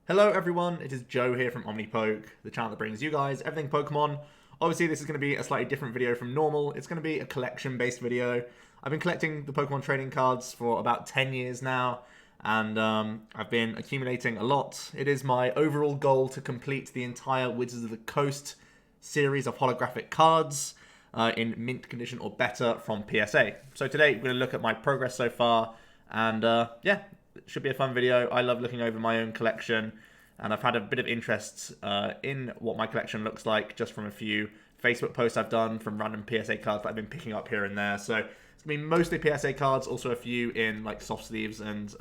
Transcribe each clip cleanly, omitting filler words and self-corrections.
Hello everyone, it is Joe here from OmniPoke, the channel that brings you guys everything Pokemon. Obviously this is going to be a slightly different video from normal. It's going to be a collection based video. I've been collecting the Pokemon trading cards for about 10 years now, and I've been accumulating a lot. It is my overall goal to complete the entire Wizards of the Coast series of holographic cards in mint condition or better from PSA. So today we're going to look at my progress so far, and yeah, it should be a fun video. I love looking over my own collection, and I've had a bit of interest in what my collection looks like just from a few Facebook posts I've done from random PSA cards that I've been picking up here and there. So it's going to be mostly PSA cards, also a few in like soft sleeves and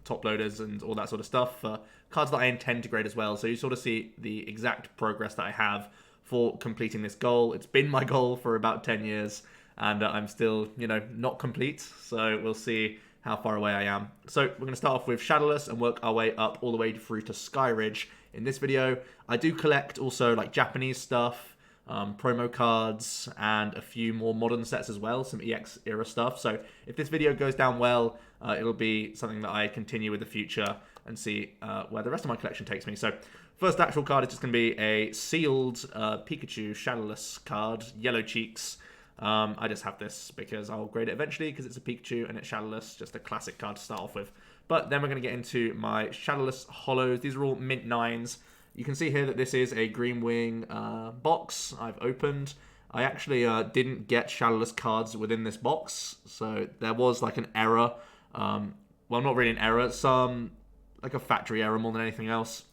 top loaders and all that sort of stuff. Cards that I intend to grade as well. So you sort of see the exact progress that I have for completing this goal. It's been my goal for about 10 years, and I'm still, not complete. So we'll see how far away I am. So we're going to start off with Shadowless and work our way up all the way through to Skyridge in this video. I do collect also like Japanese stuff, promo cards, and a few more modern sets as well, some EX era stuff. So if this video goes down well, it'll be something that I continue with the future and see where the rest of my collection takes me. So first actual card is just going to be a sealed Pikachu Shadowless card, Yellow Cheeks. I just have this because I'll grade it eventually because it's a Pikachu and it's Shadowless, just a classic card to start off with. But then we're going to get into my Shadowless Holos. These are all mint 9s. You can see here that this is a Green Wing box I've opened. I actually didn't get Shadowless cards within this box, so there was like an error. Well, not really an error, some like a factory error more than anything else.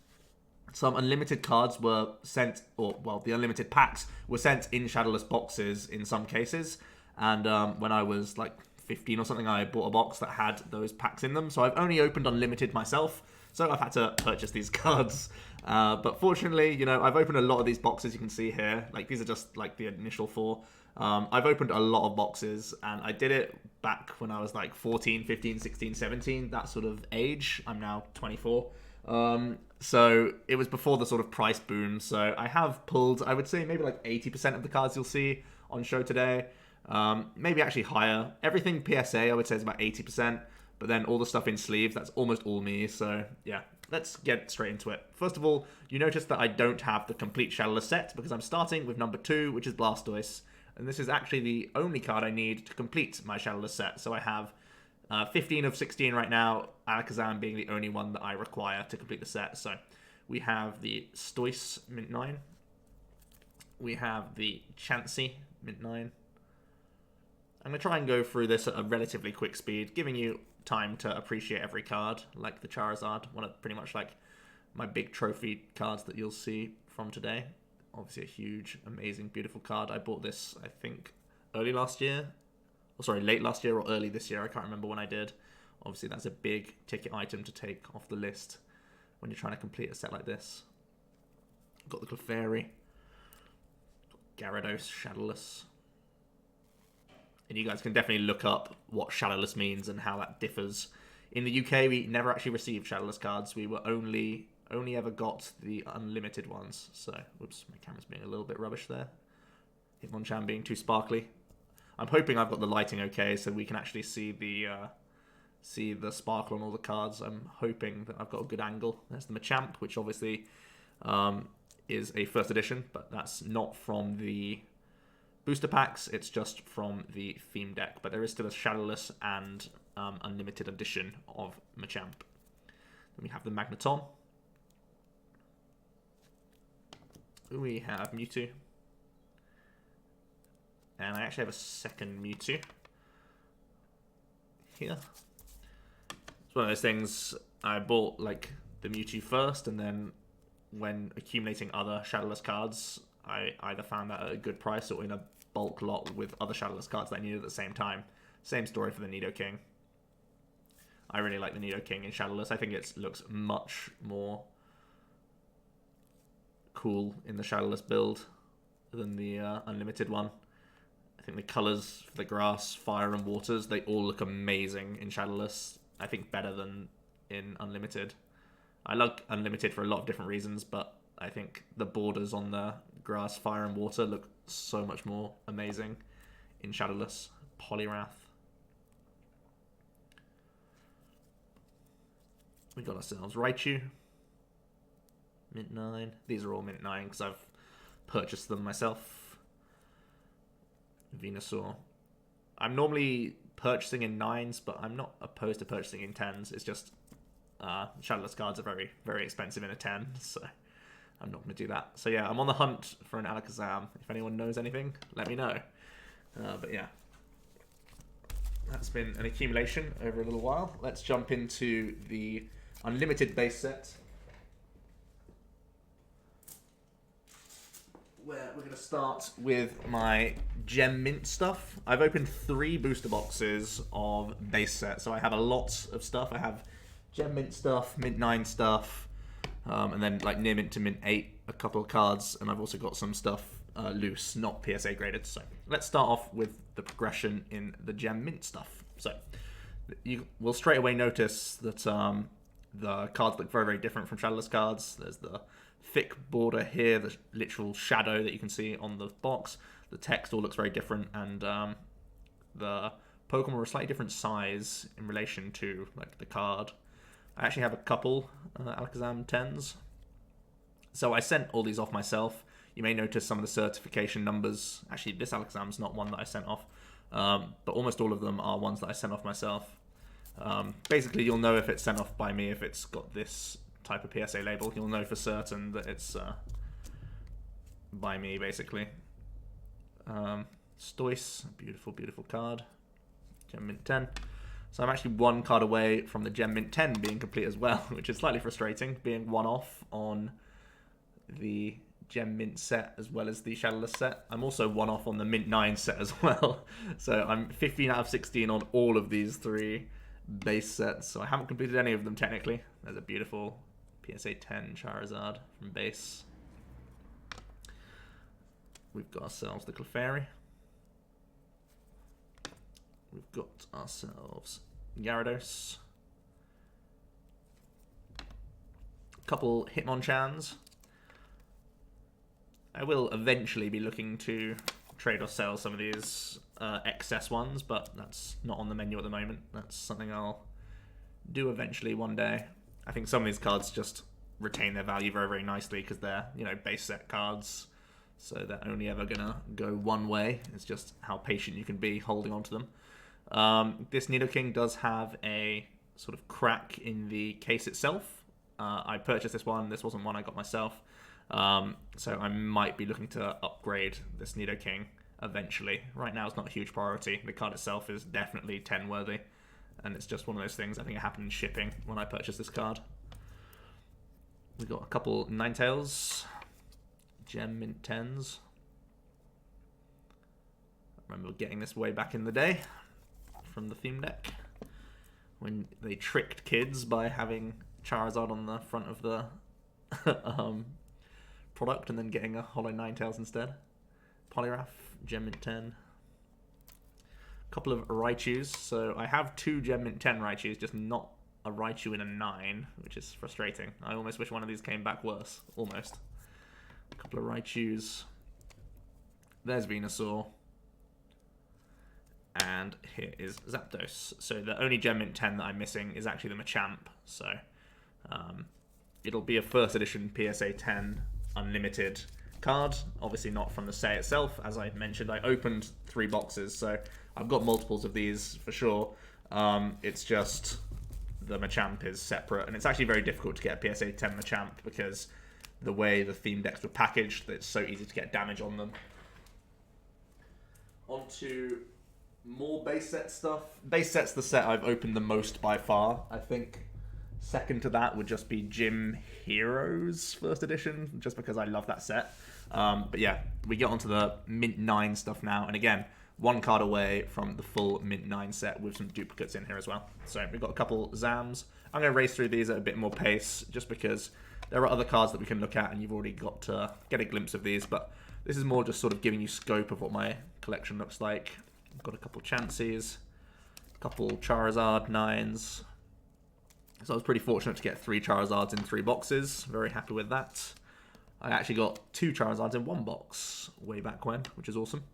Some unlimited cards were sent, the unlimited packs were sent in Shadowless boxes in some cases. And when I was like 15 or something, I bought a box that had those packs in them. So I've only opened unlimited myself. So I've had to purchase these cards. But fortunately, I've opened a lot of these boxes you can see here. Like these are just like the initial 4. I've opened a lot of boxes, and I did it back when I was like 14, 15, 16, 17, that sort of age. I'm now 24. So it was before the sort of price boom. So I have pulled, I would say maybe like 80% of the cards you'll see on show today. Maybe actually higher. Everything PSA I would say is about 80%. But then all the stuff in sleeves, that's almost all me. So yeah, let's get straight into it. First of all, you notice that I don't have the complete Shadowless set because I'm starting with number 2, which is Blastoise. And this is actually the only card I need to complete my Shadowless set. So I have 15 of 16 right now, Alakazam being the only one that I require to complete the set. So we have the Stoice mint 9. We have the Chansey mint 9. I'm going to try and go through this at a relatively quick speed, giving you time to appreciate every card, like the Charizard, one of pretty much like my big trophy cards that you'll see from today. Obviously a huge, amazing, beautiful card. I bought this, I think, late last year or early this year. I can't remember when I did. Obviously, that's a big ticket item to take off the list when you're trying to complete a set like this. Got the Clefairy. Gyarados, Shadowless. And you guys can definitely look up what Shadowless means and how that differs. In the UK, we never actually received Shadowless cards. We were only ever got the unlimited ones. So, whoops, my camera's being a little bit rubbish there. Hitmonchan being too sparkly. I'm hoping I've got the lighting okay so we can actually see the sparkle on all the cards. I'm hoping that I've got a good angle. There's the Machamp, which obviously is a first edition, but that's not from the booster packs. It's just from the theme deck. But there is still a Shadowless and unlimited edition of Machamp. Then we have the Magneton. We have Mewtwo. And I actually have a second Mewtwo here. It's one of those things, I bought like the Mewtwo first, and then when accumulating other Shadowless cards, I either found that at a good price or in a bulk lot with other Shadowless cards that I needed at the same time. Same story for the Nidoking. I really like the Nidoking in Shadowless. I think it looks much more cool in the Shadowless build than the unlimited one. I think the colours for the grass, fire, and waters, they all look amazing in Shadowless. I think better than in Unlimited. I like Unlimited for a lot of different reasons, but I think the borders on the grass, fire, and water look so much more amazing in Shadowless. Poliwrath. We got ourselves Raichu. Midnine. These are all Midnine because I've purchased them myself. Venusaur. I'm normally purchasing in 9s, but I'm not opposed to purchasing in 10s. It's just Shadowless cards are very, very expensive in a 10, so I'm not going to do that. So yeah, I'm on the hunt for an Alakazam. If anyone knows anything, let me know. But yeah, that's been an accumulation over a little while. Let's jump into the Unlimited base set, where we're going to start with my Gem Mint stuff. I've opened 3 booster boxes of base set, so I have a lot of stuff. I have Gem Mint stuff, Mint 9 stuff, and then like near Mint to Mint 8, a couple of cards, and I've also got some stuff loose, not PSA graded. So let's start off with the progression in the Gem Mint stuff. So you will straight away notice that the cards look very, very different from Shadowless cards. There's the thick border here, the literal shadow that you can see on the box. The text all looks very different, and the Pokemon are a slightly different size in relation to like the card. I actually have a couple Alakazam 10s. So I sent all these off myself. You may notice some of the certification numbers. Actually, this Alakazam's not one that I sent off, but almost all of them are ones that I sent off myself. Basically, you'll know if it's sent off by me if it's got this type of PSA label. You'll know for certain that it's by me, basically. Stoice, beautiful, beautiful card. Gem Mint 10. So I'm actually 1 card away from the Gem Mint 10 being complete as well, which is slightly frustrating, being 1 off on the Gem Mint set as well as the Shadowless set. I'm also 1 off on the Mint 9 set as well. So I'm 15 out of 16 on all of these 3 base sets. So I haven't completed any of them technically. There's a beautiful PSA 10 Charizard from base. We've got ourselves the Clefairy. We've got ourselves Gyarados. A couple Hitmonchans. I will eventually be looking to trade or sell some of these excess ones, but that's not on the menu at the moment. That's something I'll do eventually one day. I think some of these cards just retain their value very, very nicely because they're, you know, base set cards. So they're only ever going to go one way. It's just how patient you can be holding on to them. This Nidoking does have a sort of crack in the case itself. I purchased this one. This wasn't one I got myself. So I might be looking to upgrade this Nidoking eventually. Right now it's not a huge priority. The card itself is definitely 10 worthy. And it's just one of those things. I think it happened in shipping when I purchased this card. We've got a couple Ninetales. Gem Mint 10s. I remember getting this way back in the day from the theme deck when they tricked kids by having Charizard on the front of the product and then getting a Holo Ninetales instead. Poliwrath, Gem Mint 10. A couple of Raichus. So I have 2 Gem Mint 10 Raichus, just not a Raichu in a 9, which is frustrating. I almost wish one of these came back worse. Almost. A couple of Raichus. There's Venusaur. And here is Zapdos. So the only Gem Mint 10 that I'm missing is actually the Machamp. So it'll be a first edition PSA 10 Unlimited card. Obviously not from the set itself. As I mentioned, I opened 3 boxes. So I've got multiples of these for sure. It's just the Machamp is separate. And it's actually very difficult to get a PSA 10 Machamp because the way the theme decks were packaged, it's so easy to get damage on them. Onto more base set stuff. Base set's the set I've opened the most by far. I think second to that would just be Gym Heroes first edition, just because I love that set. But yeah, we get onto the Mint 9 stuff now. And again, 1 card away from the full Mint 9 set with some duplicates in here as well. So we've got a couple Zams. I'm going to race through these at a bit more pace just because there are other cards that we can look at and you've already got to get a glimpse of these. But this is more just sort of giving you scope of what my collection looks like. I've got a couple Chanseys, a couple Charizard 9s. So I was pretty fortunate to get 3 Charizards in 3 boxes. Very happy with that. I actually got 2 Charizards in 1 box way back when, which is awesome.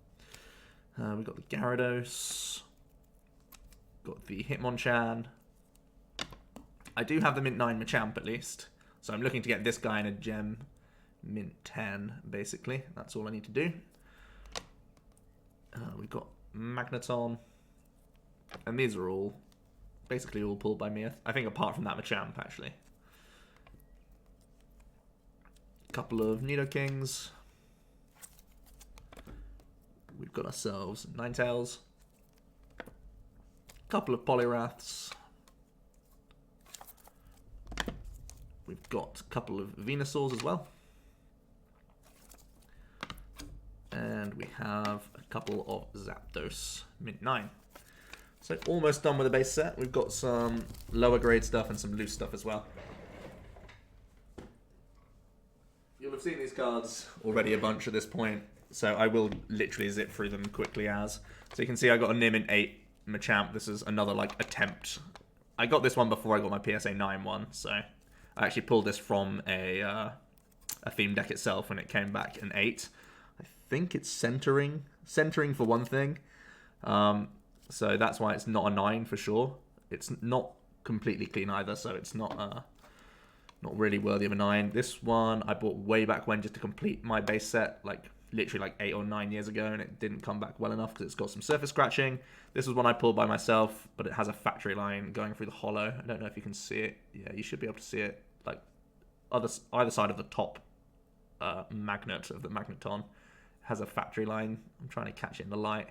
We've got the Gyarados. Got the Hitmonchan. I do have the Mint 9 Machamp at least. So I'm looking to get this guy in a gem mint 10, basically. That's all I need to do. We've got Magneton. And these are all, basically all pulled by me. I think apart from that Machamp, actually. Couple of Nidokings. We've got ourselves Ninetales. Couple of Poliwraths. We've got a couple of Venusaurs as well. And we have a couple of Zapdos Midnine. So almost done with the base set. We've got some lower grade stuff and some loose stuff as well. You'll have seen these cards already a bunch at this point, so I will literally zip through them quickly as. So you can see I got a Nim in 8 Machamp. This is another like attempt. I got this one before I got my PSA 9 one, so I actually pulled this from a theme deck itself when it came back an 8. I think it's centering for one thing. So that's why it's not a 9 for sure. It's not completely clean either, so it's not really worthy of a 9. This one I bought way back when just to complete my base set, like literally like 8 or 9 years ago, and it didn't come back well enough because it's got some surface scratching. This was one I pulled by myself, but it has a factory line going through the holo. I don't know if you can see it. Yeah, you should be able to see it. Like either side of the top magnet of the Magneton has a factory line. I'm trying to catch it in the light.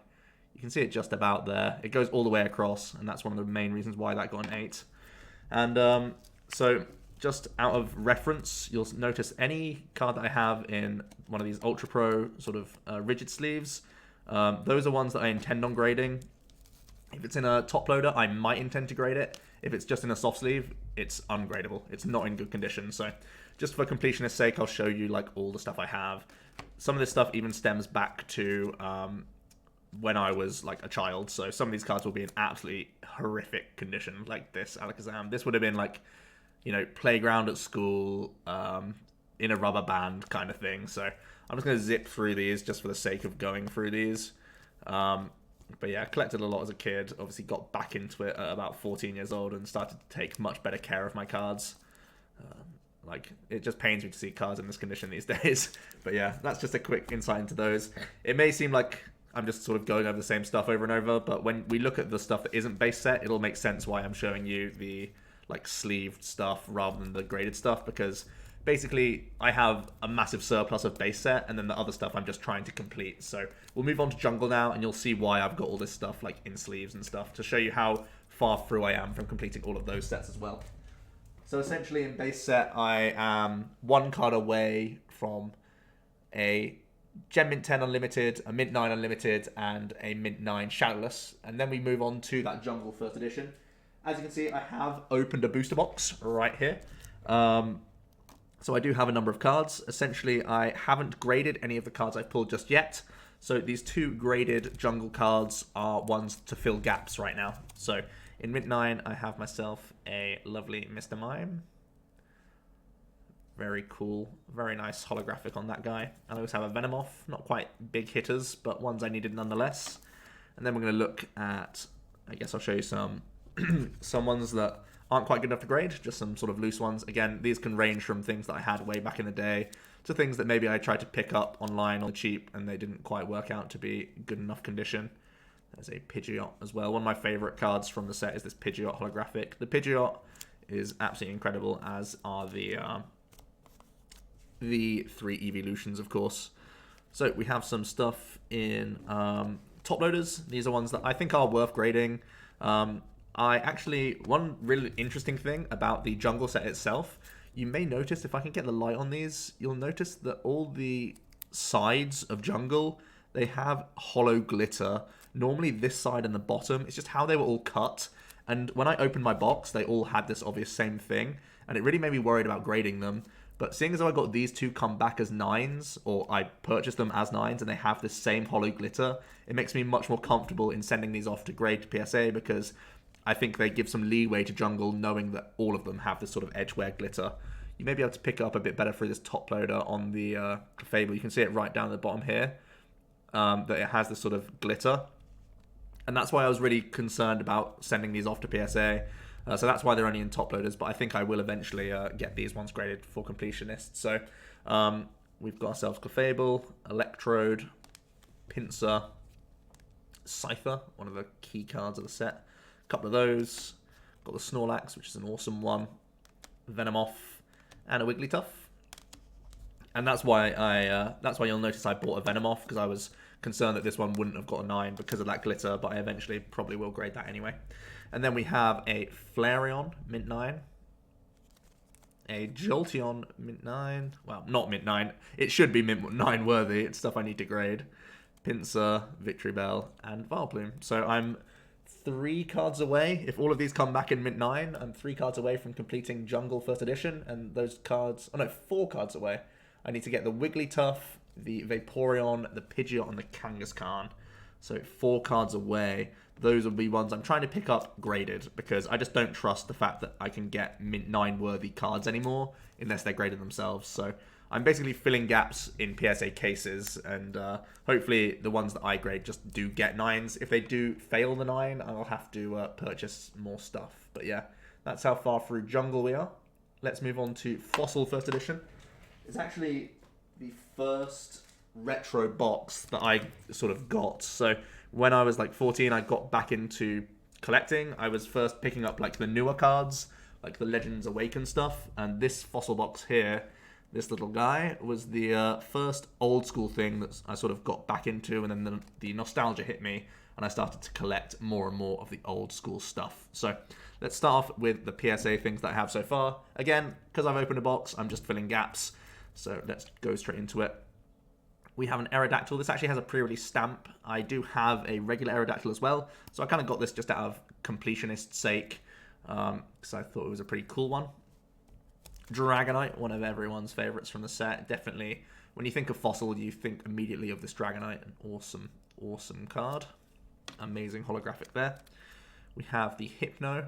You can see it just about there. It goes all the way across, and that's one of the main reasons why that got an 8. And so just out of reference, you'll notice any card that I have in one of these Ultra Pro sort of rigid sleeves, those are ones that I intend on grading. If it's in a top loader, I might intend to grade it. If it's just in a soft sleeve, it's ungradable. It's not in good condition. So just for completionist sake, I'll show you like all the stuff I have. Some of this stuff even stems back to when I was like a child. So some of these cards will be in absolutely horrific condition, like this Alakazam. This would have been like, you know, playground at school, in a rubber band kind of thing. So I'm just going to zip through these just for the sake of going through these. But yeah, collected a lot as a kid. Obviously got back into it at about 14 years old and started to take much better care of my cards. Like, it just pains me to see cards in this condition these days. But yeah, that's just a quick insight into those. It may seem like I'm just sort of going over the same stuff over and over, but when we look at the stuff that isn't base set, it'll make sense why I'm showing you the like sleeved stuff rather than the graded stuff, because basically I have a massive surplus of base set, and then the other stuff I'm just trying to complete. So we'll move on to jungle now, and you'll see why I've got all this stuff like in sleeves and stuff to show you how far through I am from completing all of those sets as well. So essentially in base set, I am one card away from a Gem Mint 10 Unlimited, a Mint 9 Unlimited, and a Mint 9 Shadowless. And then we move on to that Jungle First Edition. As you can see, I have opened a booster box right here. So I do have a number of cards. Essentially, I haven't graded any of the cards I've pulled just yet. So these two graded jungle cards are ones to fill gaps right now. So in Mint 9, I have myself a lovely Mr. Mime. Very cool, very nice holographic on that guy. And I also have a Venomoth, not quite big hitters, but ones I needed nonetheless. And then we're going to look at, I guess I'll show you some some ones that aren't quite good enough to grade, just some sort of loose ones. Again, these can range from things that I had way back in the day to things that maybe I tried to pick up online on the cheap and they didn't quite work out to be good enough condition. There's a Pidgeot as well. One of my favorite cards from the set is this Pidgeot holographic. The Pidgeot is absolutely incredible, as are the 3 evolutions, of course. So we have some stuff in top loaders. These are ones that I think are worth grading. One really interesting thing about the jungle set itself, you may notice, if I can get the light on these, you'll notice that all the sides of jungle, they have hollow glitter. Normally this side and the bottom, it's just how they were all cut. And when I opened my box, they all had this obvious same thing, and it really made me worried about grading them. But seeing as though I got these two come back as 9s, or I purchased them as 9s, and they have this same hollow glitter, it makes me much more comfortable in sending these off to grade to PSA, because I think they give some leeway to jungle, knowing that all of them have this sort of edgeware glitter. You may be able to pick it up a bit better through this top loader on the Fable. You can see it right down at the bottom here, that it has this sort of glitter. And that's why I was really concerned about sending these off to PSA. So that's why they're only in top loaders, but I think I will eventually get these ones graded for completionists. So we've got ourselves Clefable, Electrode, Pinsir, Cypher, one of the key cards of the set. A couple of those. Got the Snorlax, which is an awesome one. Venomoth, and a Wigglytuff. And that's why you'll notice I bought a Venomoth, because I was concerned that this one wouldn't have got a 9 because of that glitter, but I eventually probably will grade that anyway. And then we have a Flareon, Mint 9. A Jolteon, Mint 9. Well, not Mint 9. It should be Mint 9 worthy. It's stuff I need to grade. Pinsir, Victreebel, and Vileplume. So I'm 3 cards away. If all of these come back in Mint 9, I'm 3 cards away from completing Jungle First Edition. And those cards... Oh no, 4 cards away. I need to get the Wigglytuff, the Vaporeon, the Pidgeot, and the Kangaskhan. So 4 cards away. Those will be ones I'm trying to pick up graded, because I just don't trust the fact that I can get Mint 9 worthy cards anymore unless they're graded themselves. So I'm basically filling gaps in PSA cases, and hopefully the ones that I grade just do get 9s. If they do fail the 9, I'll have to purchase more stuff. But yeah, that's how far through Jungle we are. Let's move on to Fossil First Edition. It's actually the first retro box that I sort of got. So when I was like 14, I got back into collecting. I was first picking up like the newer cards, like the Legends Awaken stuff. And this Fossil box here, this little guy, was the first old school thing that I sort of got back into. And then the nostalgia hit me, and I started to collect more and more of the old school stuff. So let's start off with the PSA things that I have so far. Again, because I've opened a box, I'm just filling gaps. So let's go straight into it. We have an Aerodactyl. This actually has a pre-release stamp. I do have a regular Aerodactyl as well. So I kind of got this just out of completionist sake, because I thought it was a pretty cool one. Dragonite, one of everyone's favorites from the set. Definitely, when you think of Fossil, you think immediately of this Dragonite. An awesome, awesome card. Amazing holographic there. We have the Hypno.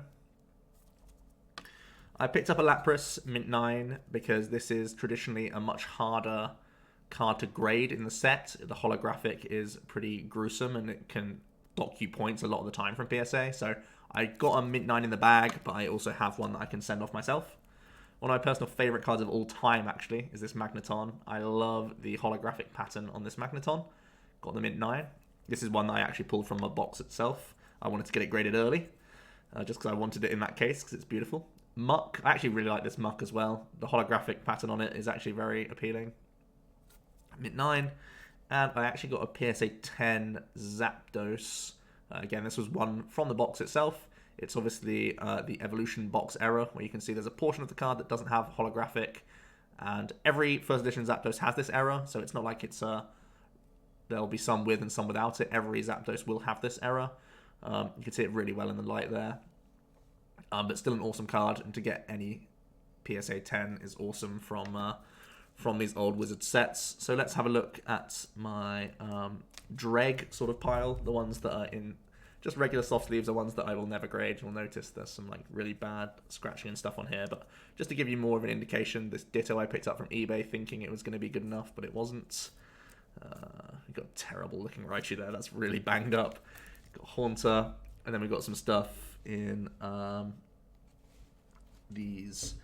I picked up a Lapras, Mint 9, because this is traditionally a much harder card to grade in the set. The holographic is pretty gruesome, and it can dock you points a lot of the time from PSA. So I got a Mint 9 in the bag, but I also have one that I can send off myself. One of my personal favorite cards of all time, actually, is this Magneton. I love the holographic pattern on this Magneton. Got the Mint 9. This is one that I actually pulled from my box itself. I wanted to get it graded early, just because I wanted it in that case, because it's beautiful. Muck. I actually really like this Muck as well. The holographic pattern on it is actually very appealing. Mint 9. And I actually got a PSA 10 Zapdos. Again, this was one from the box itself. It's obviously the Evolution box error, where you can see there's a portion of the card that doesn't have holographic. And every first edition Zapdos has this error, so it's not like it's there'll be some with and some without it. Every Zapdos will have this error. You can see it really well in the light there. But still an awesome card, and to get any PSA 10 is awesome from these old Wizard sets. So let's have a look at my Dreg sort of pile. The ones that are in just regular soft sleeves are ones that I will never grade. You'll notice there's some like really bad scratching and stuff on here, but just to give you more of an indication, this Ditto I picked up from eBay thinking it was going to be good enough, but it wasn't. We've got a terrible looking Raichu there, that's really banged up. Got Haunter, and then we've got some stuff in these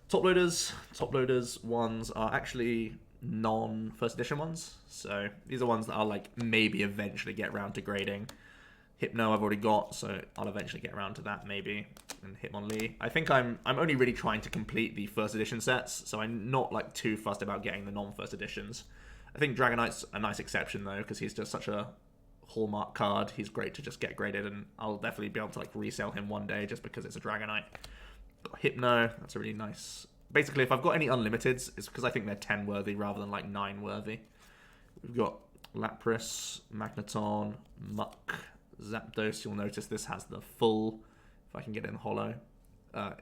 top loaders. Top loaders ones are actually non-first edition ones, so these are ones that I'll like maybe eventually get around to grading. Hypno I've already got, so I'll eventually get around to that maybe. And Hitmonlee. I think I'm only really trying to complete the first edition sets, so I'm not like too fussed about getting the non-first editions. I think Dragonite's a nice exception though, because he's just such a hallmark card. He's great to just get graded, and I'll definitely be able to like resell him one day just because it's a Dragonite. Got Hypno, that's a really nice. Basically, if I've got any unlimiteds, it's because I think they're 10 worthy rather than like 9 worthy. We've got Lapras, Magneton, Muck, Zapdos. You'll notice this has the full, if I can get it in holo,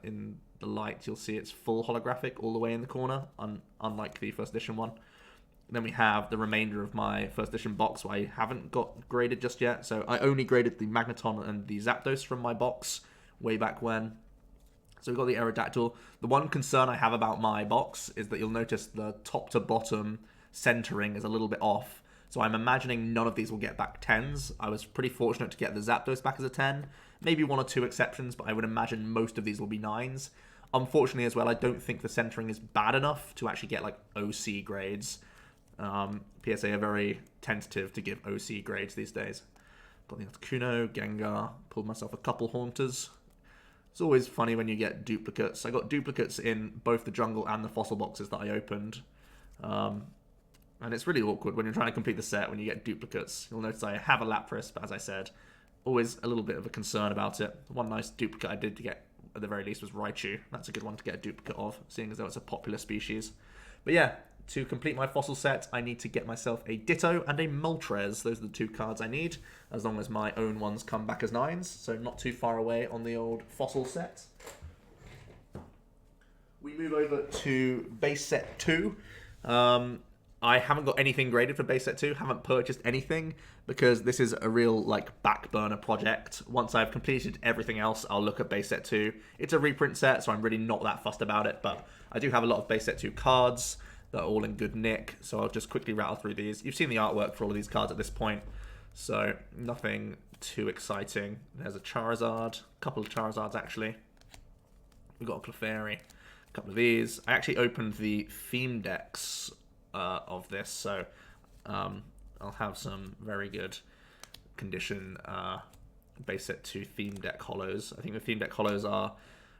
in the light you'll see it's full holographic all the way in the corner, unlike the first edition one. Then we have the remainder of my first edition box, where I haven't got graded just yet. So I only graded the Magneton and the Zapdos from my box way back when. So we've got the Aerodactyl. The one concern I have about my box is that you'll notice the top to bottom centering is a little bit off. So I'm imagining none of these will get back 10s. I was pretty fortunate to get the Zapdos back as a 10. Maybe 1 or 2 exceptions, but I would imagine most of these will be 9s. Unfortunately as well, I don't think the centering is bad enough to actually get like OC grades. PSA are very tentative to give OC grades these days. Got the Articuno, Gengar, pulled myself a couple Haunters. It's always funny when you get duplicates. I got duplicates in both the jungle and the fossil boxes that I opened. And it's really awkward when you're trying to complete the set when you get duplicates. You'll notice I have a Lapras, but as I said, always a little bit of a concern about it. One nice duplicate I did to get, at the very least, was Raichu. That's a good one to get a duplicate of, seeing as though it's a popular species. But yeah, to complete my fossil set, I need to get myself a Ditto and a Moltres. Those are the 2 cards I need, as long as my own ones come back as 9s, so not too far away on the old fossil set. We move over to base set 2. I haven't got anything graded for base set 2, haven't purchased anything, because this is a real, like, back burner project. Once I've completed everything else, I'll look at base set 2. It's a reprint set, so I'm really not that fussed about it, but I do have a lot of base set 2 cards that are all in good nick, so I'll just quickly rattle through these. You've seen the artwork for all of these cards at this point, so nothing too exciting. There's a Charizard, a couple of Charizards, actually. We've got a Clefairy, a couple of these. I actually opened the theme decks of this, so I'll have some very good condition base set 2 theme deck holos. I think the theme deck holos are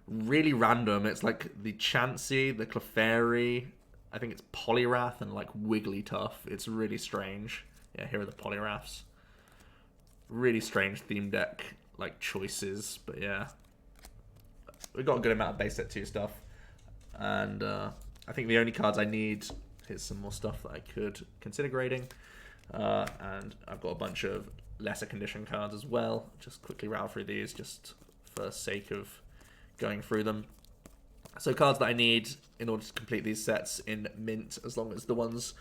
really random. It's like the Chansey, the Clefairy, I think it's Poliwrath, and like Wigglytuff. It's really strange. Yeah, here are the Poliwraths. Really strange theme deck like choices, but yeah, we've got a good amount of base set 2 stuff, and I think the only cards I need. Here's some more stuff that I could consider grading. And I've got a bunch of lesser condition cards as well. Just quickly rattle through these just for sake of going through them. So cards that I need in order to complete these sets in mint, as long as the ones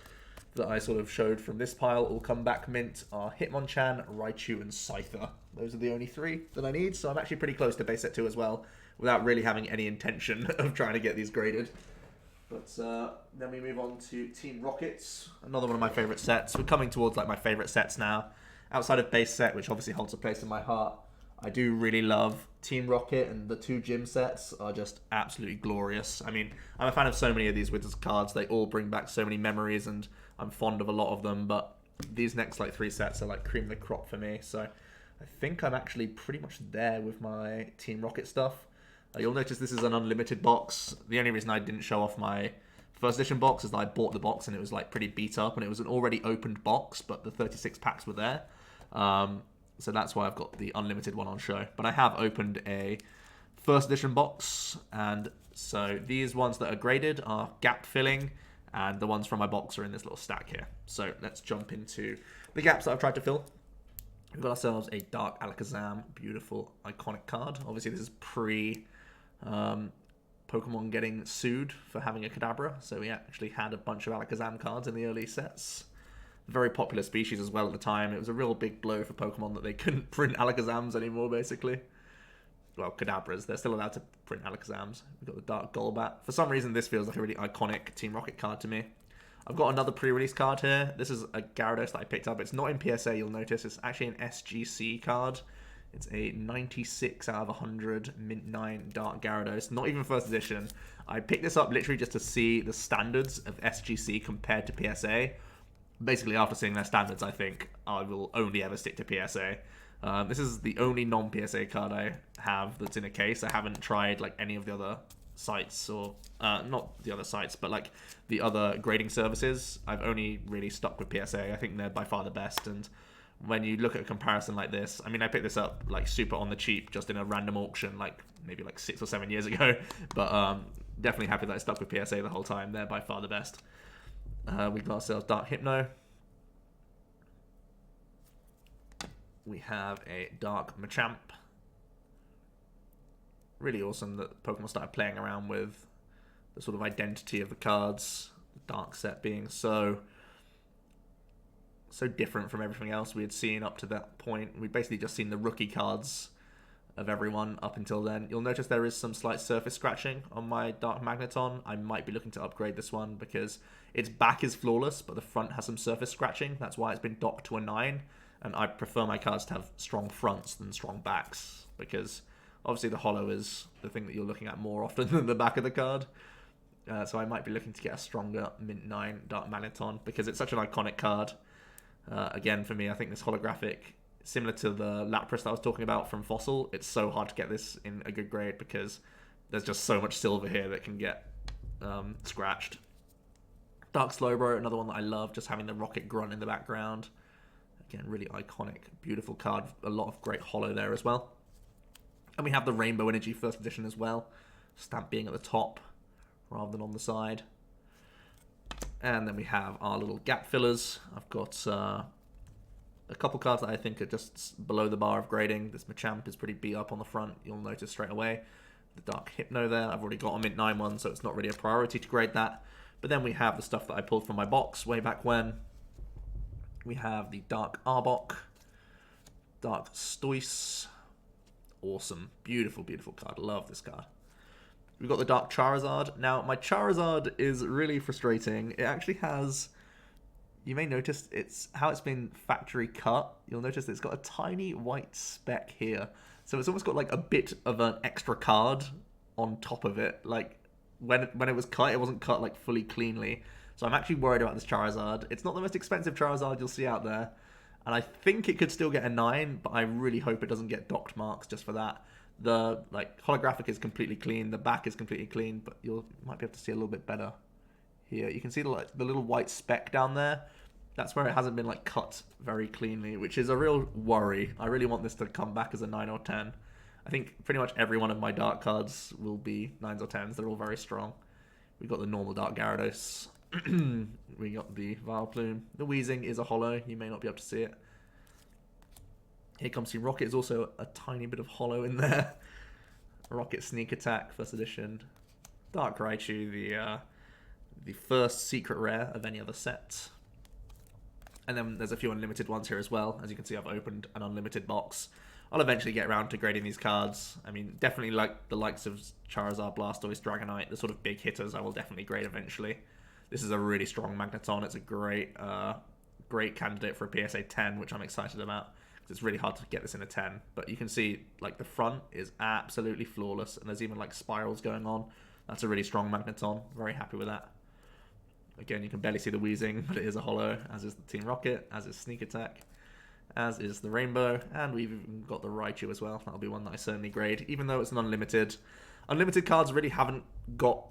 that I sort of showed from this pile all come back mint, are Hitmonchan, Raichu, and Scyther. Those are the only 3 that I need, so I'm actually pretty close to base set 2 as well, without really having any intention of trying to get these graded. But then we move on to Team Rockets, another one of my favourite sets. We're coming towards like my favourite sets now. Outside of base set, which obviously holds a place in my heart, I do really love Team Rocket, and the 2 gym sets are just absolutely glorious. I mean, I'm a fan of so many of these Wizards cards. They all bring back so many memories, and I'm fond of a lot of them. But these next like 3 sets are like cream of the crop for me. So I think I'm actually pretty much there with my Team Rocket stuff. You'll notice this is an unlimited box. The only reason I didn't show off my first edition box is that I bought the box and it was like pretty beat up, and it was an already opened box, but the 36 packs were there. So that's why I've got the unlimited one on show. But I have opened a first edition box, and so these ones that are graded are gap filling, and the ones from my box are in this little stack here. So let's jump into the gaps that I've tried to fill. We've got ourselves a Dark Alakazam, beautiful, iconic card. Obviously this is pre Pokemon getting sued for having a Kadabra, so we actually had a bunch of Alakazam cards in the early sets. Very popular species as well at the time. It was a real big blow for Pokemon that they couldn't print Alakazams anymore, basically. Well, Kadabras. They're still allowed to print Alakazams. We've got the Dark Golbat. For some reason, this feels like a really iconic Team Rocket card to me. I've got another pre-release card here. This is a Gyarados that I picked up. It's not in PSA, you'll notice. It's actually an SGC card. It's a 96 out of 100 Midnine Dark Gyarados. Not even first edition. I picked this up literally just to see the standards of SGC compared to PSA. Basically, after seeing their standards, I think I will only ever stick to PSA. This is the only non-PSA card I have that's in a case. I haven't tried like any of the other sites, or not the other sites, but like the other grading services. I've only really stuck with PSA. I think they're by far the best, and when you look at a comparison like this, I mean, I picked this up like super on the cheap, just in a random auction, like maybe like 6 or 7 years ago, but definitely happy that I stuck with PSA the whole time. They're by far the best. We got ourselves Dark Hypno. We have a Dark Machamp. Really awesome that Pokemon started playing around with the sort of identity of the cards. The Dark set being so different from everything else we had seen up to that point. We'd basically just seen the rookie cards of everyone up until then. You'll notice there is some slight surface scratching on my Dark Magneton. I might be looking to upgrade this one because its back is flawless, but the front has some surface scratching. That's why it's been docked to a 9, and I prefer my cards to have strong fronts than strong backs, because obviously the holo is the thing that you're looking at more often than the back of the card. So I might be looking to get a stronger Midnine Dark Magneton because it's such an iconic card. Again, for me, I think this holographic, similar to the Lapras that I was talking about from Fossil, it's so hard to get this in a good grade because there's just so much silver here that can get scratched. Dark Slowbro, another one that I love, just having the rocket grunt in the background. Again, really iconic, beautiful card. A lot of great holo there as well. And we have the Rainbow Energy first edition as well. Stamp being at the top rather than on the side. And then we have our little gap fillers. I've got a couple cards that I think are just below the bar of grading. This Machamp is pretty beat up on the front. You'll notice straight away. The Dark Hypno there. I've already got a Midnine one, so it's not really a priority to grade that. But then we have the stuff that I pulled from my box way back when. We have the Dark Arbok, Dark Stoise. Awesome. Beautiful, beautiful card. Love this card. We've got the Dark Charizard. Now, my Charizard is really frustrating. It actually has... You may notice how it's been factory cut. You'll notice that it's got a tiny white speck here. So it's almost got like a bit of an extra card on top of it. Like when it was cut, it wasn't cut like fully cleanly. So I'm actually worried about this Charizard. It's not the most expensive Charizard you'll see out there. And I think it could still get a 9, but I really hope it doesn't get docked marks just for that. The holographic is completely clean. The back is completely clean, but you might be able to see a little bit better here. You can see the little white speck down there. That's where it hasn't been cut very cleanly, which is a real worry. I really want this to come back as a 9 or 10. I think pretty much every one of my dark cards will be 9s or 10s. They're all very strong. We've got the normal Dark Gyarados. We got the Vileplume. The Weezing is a holo. You may not be able to see it. Here comes Team Rocket. Is also a tiny bit of holo in there. Rocket Sneak Attack, first edition. Dark Raichu, the first secret rare of any other set. And then there's a few unlimited ones here as well. As you can see, I've opened an unlimited box. I'll eventually get around to grading these cards. I mean, definitely like the likes of Charizard, Blastoise, Dragonite, the sort of big hitters I will definitely grade eventually. This is a really strong Magneton. It's a great candidate for a PSA 10, which I'm excited about. It's really hard to get this in a 10. But you can see, the front is absolutely flawless. And there's even, spirals going on. That's a really strong Magneton. Very happy with that. Again, you can barely see the Weezing, but it is a holo, as is the Team Rocket, as is Sneak Attack, as is the Rainbow, and we've even got the Raichu as well. That'll be one that I certainly grade, even though it's an unlimited. Unlimited cards really haven't got,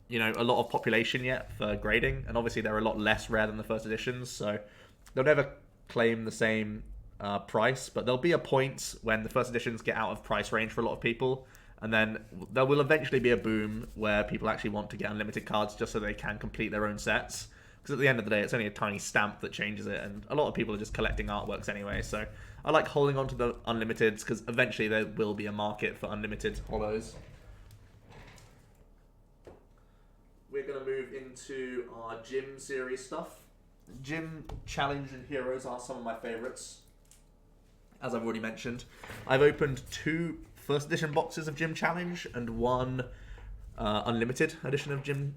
a lot of population yet for grading, and obviously they're a lot less rare than the first editions, so they'll never claim the same price, but there'll be a point when the first editions get out of price range for a lot of people. And then there will eventually be a boom where people actually want to get unlimited cards just so they can complete their own sets. Because at the end of the day, it's only a tiny stamp that changes it. And a lot of people are just collecting artworks anyway. So I like holding on to the unlimiteds because eventually there will be a market for unlimited holos. We're going to move into our Gym series stuff. Gym Challenge and Heroes are some of my favorites. As I've already mentioned, I've opened 2 first edition boxes of Gym Challenge and 1 unlimited edition of Gym...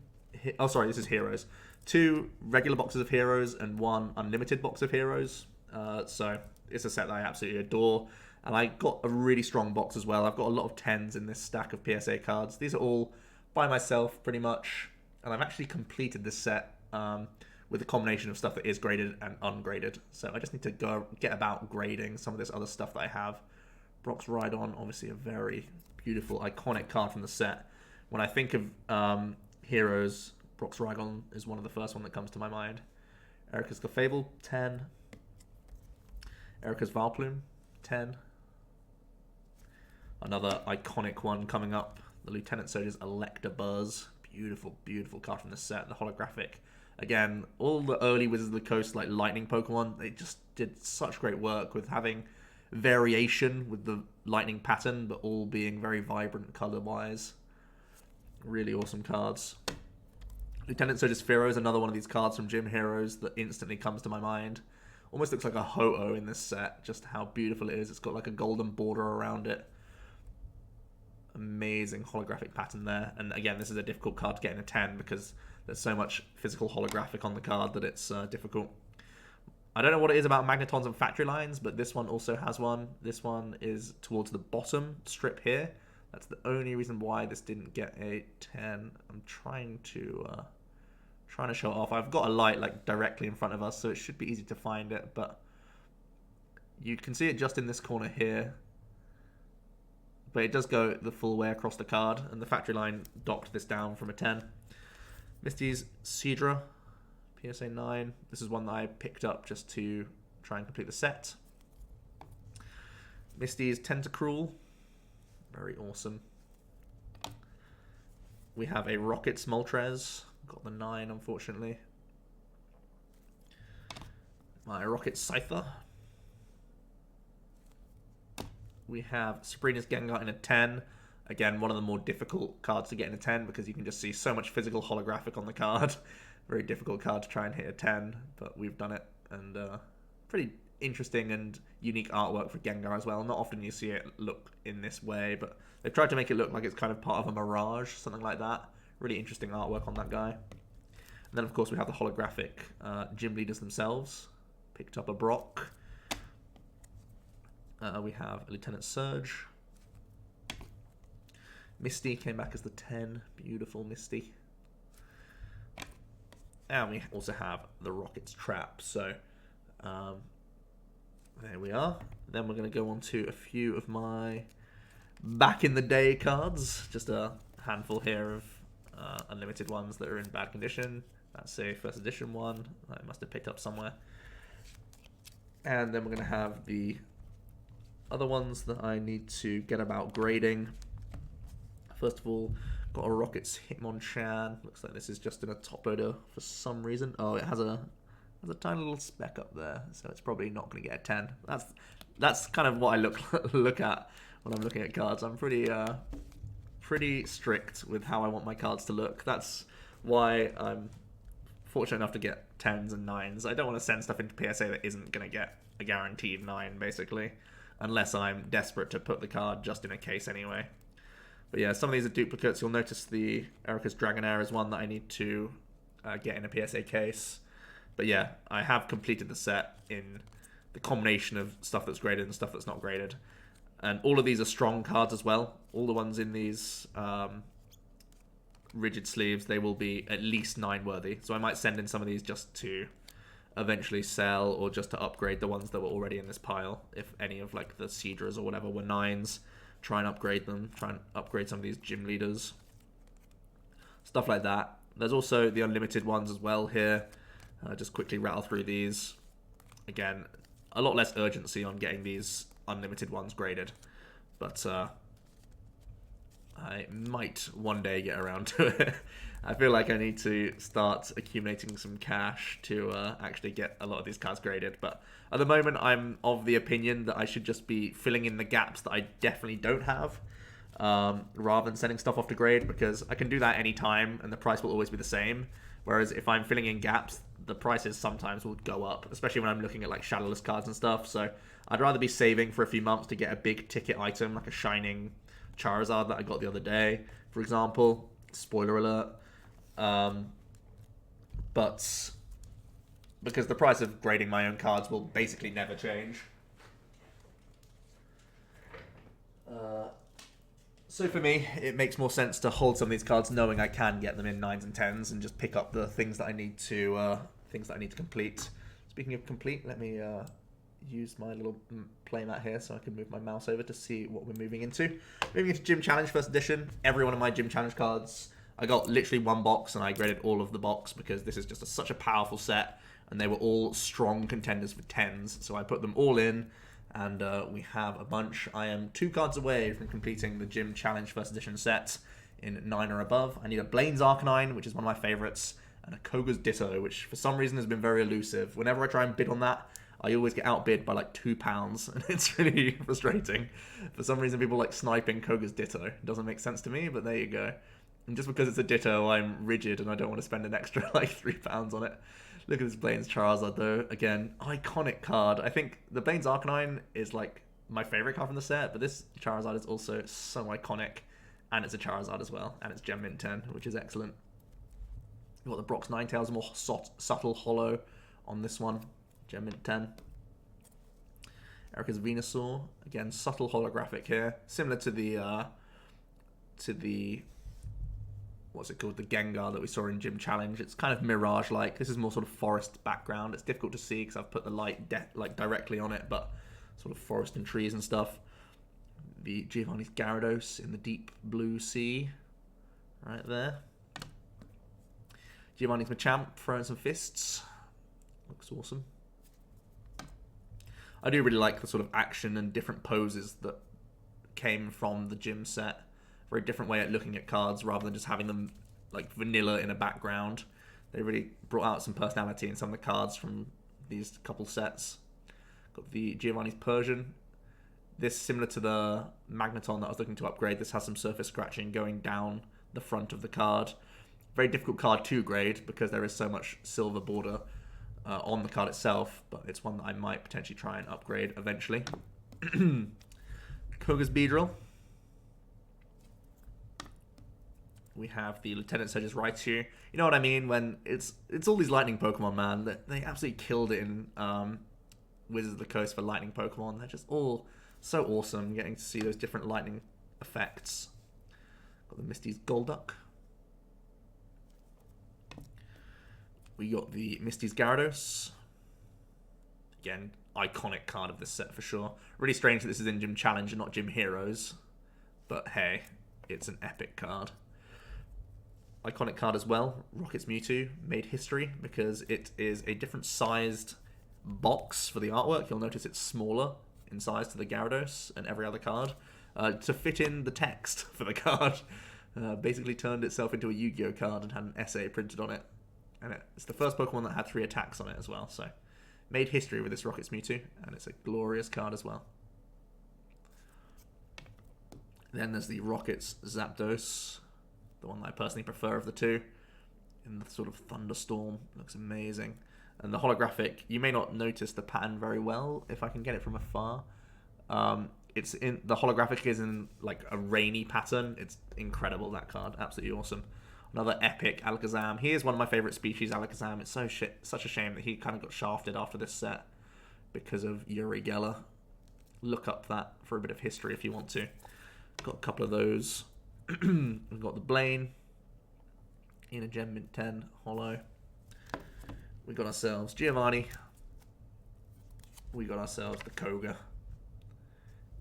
Oh, sorry, this is Heroes. 2 regular boxes of Heroes and 1 unlimited box of Heroes. So it's a set that I absolutely adore. And I got a really strong box as well. I've got a lot of 10s in this stack of PSA cards. These are all by myself, pretty much. And I've actually completed this set with a combination of stuff that is graded and ungraded. So I just need to go get about grading some of this other stuff that I have. Brock's Rhydon, obviously a very beautiful, iconic card from the set. When I think of Heroes, Brock's Rhydon is one of the first one that comes to my mind. Erica's Clefable, 10. Erica's Vileplume, 10. Another iconic one coming up, the Lieutenant Soldier's Electabuzz. Beautiful, beautiful card from the set, the holographic. Again, all the early Wizards of the Coast, lightning Pokemon, they just did such great work with having variation with the lightning pattern, but all being very vibrant color-wise. Really awesome cards. Lieutenant Soldier's Fearow is another one of these cards from Gym Heroes that instantly comes to my mind. Almost looks like a Ho-Oh in this set, just how beautiful it is. It's got a golden border around it. amazing holographic pattern there. And again, this is a difficult card to get in a 10 because there's so much physical holographic on the card that it's difficult. I don't know what it is about Magnetons and Factory Lines, but this one also has one. This one is towards the bottom strip here. That's the only reason why this didn't get a 10. I'm trying to show it off. I've got a light like directly in front of us, so it should be easy to find it, but you can see it just in this corner here. But it does go the full way across the card, and the Factory Line docked this down from a 10. Misty's Seadra, PSA 9. This is one that I picked up just to try and complete the set. Misty's Tentacruel. Very awesome. We have a Rockets Moltres. Got the 9, unfortunately. My Rocket Scyther. We have Sabrina's Gengar in a 10. Again, one of the more difficult cards to get in a 10 because you can just see so much physical holographic on the card. Very difficult card to try and hit a 10, but we've done it. And pretty interesting and unique artwork for Gengar as well. Not often you see it look in this way, but they've tried to make it look like it's kind of part of a mirage, something like that. Really interesting artwork on that guy. And then, of course, we have the holographic gym leaders themselves. Picked up a Brock. We have Lieutenant Surge. Misty came back as the 10. Beautiful Misty. And we also have the Rockets Trap. So, there we are. Then we're going to go on to a few of my back in the day cards. Just a handful here of unlimited ones that are in bad condition. That's a first edition one I must have picked up somewhere. And then we're going to have the other ones that I need to get about grading. First of all, got a Rockets Hitmonchan. Looks like this is just in a top loader for some reason. Oh, it has a tiny little speck up there, so it's probably not going to get a 10. That's kind of what I look at when I'm looking at cards. I'm pretty strict with how I want my cards to look. That's why I'm fortunate enough to get 10s and 9s. I don't want to send stuff into PSA that isn't going to get a guaranteed 9, basically, unless I'm desperate to put the card just in a case anyway. But yeah, some of these are duplicates. You'll notice the Erica's Dragonair is one that I need to get in a PSA case. But yeah, I have completed the set in the combination of stuff that's graded and stuff that's not graded. And all of these are strong cards as well. All the ones in these rigid sleeves, they will be at least 9 worthy. So I might send in some of these just to eventually sell or just to upgrade the ones that were already in this pile. If any of like the Seadras or whatever were 9s, try and upgrade them. Try and upgrade some of these gym leaders. Stuff like that. There's also the unlimited ones as well here. Just quickly rattle through these. Again, a lot less urgency on getting these unlimited ones graded. But I might one day get around to it. I feel like I need to start accumulating some cash to actually get a lot of these cards graded. But at the moment, I'm of the opinion that I should just be filling in the gaps that I definitely don't have, rather than sending stuff off to grade, because I can do that anytime and the price will always be the same. Whereas if I'm filling in gaps, the prices sometimes will go up, especially when I'm looking at like shadowless cards and stuff. So I'd rather be saving for a few months to get a big ticket item, like a shining Charizard that I got the other day, for example. Spoiler alert. But because the price of grading my own cards will basically never change. So for me, it makes more sense to hold some of these cards knowing I can get them in 9s and 10s and just pick up the things that I need to complete. Speaking of complete, let me use my little playmat here so I can move my mouse over to see what we're moving into. Moving into Gym Challenge First Edition. Every one of my Gym Challenge cards, I got literally one box and I graded all of the box because this is just such a powerful set and they were all strong contenders for 10s. So I put them all in and we have a bunch. I am 2 cards away from completing the Gym Challenge First Edition set in 9 or above. I need a Blaine's Arcanine, which is one of my favorites, and a Koga's Ditto, which for some reason has been very elusive. Whenever I try and bid on that, I always get outbid by like £2, and it's really frustrating. For some reason, people like sniping Koga's Ditto. It doesn't make sense to me, but there you go. And just because it's a Ditto, I'm rigid, and I don't want to spend an extra like £3 on it. Look at this Blaine's Charizard, though. Again, iconic card. I think the Blaine's Arcanine is like my favorite card from the set, but this Charizard is also so iconic. And it's a Charizard as well, and it's Gem Mint 10, which is excellent. You've got the Brock's Ninetales, more subtle holo on this one, Gem Mint 10. Erica's Venusaur, again, subtle holographic here, similar to the what's it called, the Gengar that we saw in Gym Challenge. It's kind of Mirage-like. This is more sort of forest background. It's difficult to see because I've put the light like directly on it, but sort of forest and trees and stuff. The Giovanni's Gyarados in the deep blue sea, right there. Giovanni's Machamp throwing some fists. Looks awesome. I do really like the sort of action and different poses that came from the gym set. Very different way at looking at cards rather than just having them like vanilla in a background. They really brought out some personality in some of the cards from these couple sets. Got the Giovanni's Persian. This, similar to the Magneton that I was looking to upgrade, this has some surface scratching going down the front of the card. Very difficult card to grade because there is so much silver border on the card itself, but it's one that I might potentially try and upgrade eventually. Koga's Beedrill. We have the Lieutenant Surge's Raichu. You know what I mean when it's all these lightning Pokemon, man. They absolutely killed it in Wizards of the Coast for lightning Pokemon. They're just all so awesome, getting to see those different lightning effects. Got the Misty's Golduck. We got the Misty's Gyarados. Again, iconic card of this set for sure. Really strange that this is in Gym Challenge and not Gym Heroes. But hey, it's an epic card. Iconic card as well. Rocket's Mewtwo made history because it is a different sized box for the artwork. You'll notice it's smaller in size to the Gyarados and every other card to fit in the text for the card. Basically turned itself into a Yu-Gi-Oh card and had an essay printed on it. And it's the first Pokemon that had 3 attacks on it as well. So made history with this Rocket's Mewtwo, and it's a glorious card as well. Then there's the Rocket's Zapdos, the one that I personally prefer of the two, in the sort of thunderstorm. Looks amazing. And the holographic, you may not notice the pattern very well if I can get it from afar. It's in the holographic is in like a rainy pattern. It's incredible, that card, absolutely awesome. Another epic Alakazam. He is one of my favorite species, Alakazam. It's such a shame that he kind of got shafted after this set because of Uri Geller. Look up that for a bit of history if you want to. Got a couple of those. We've got the Blaine in a Gem Mint 10 holo. We got ourselves Giovanni. We got ourselves the Koga.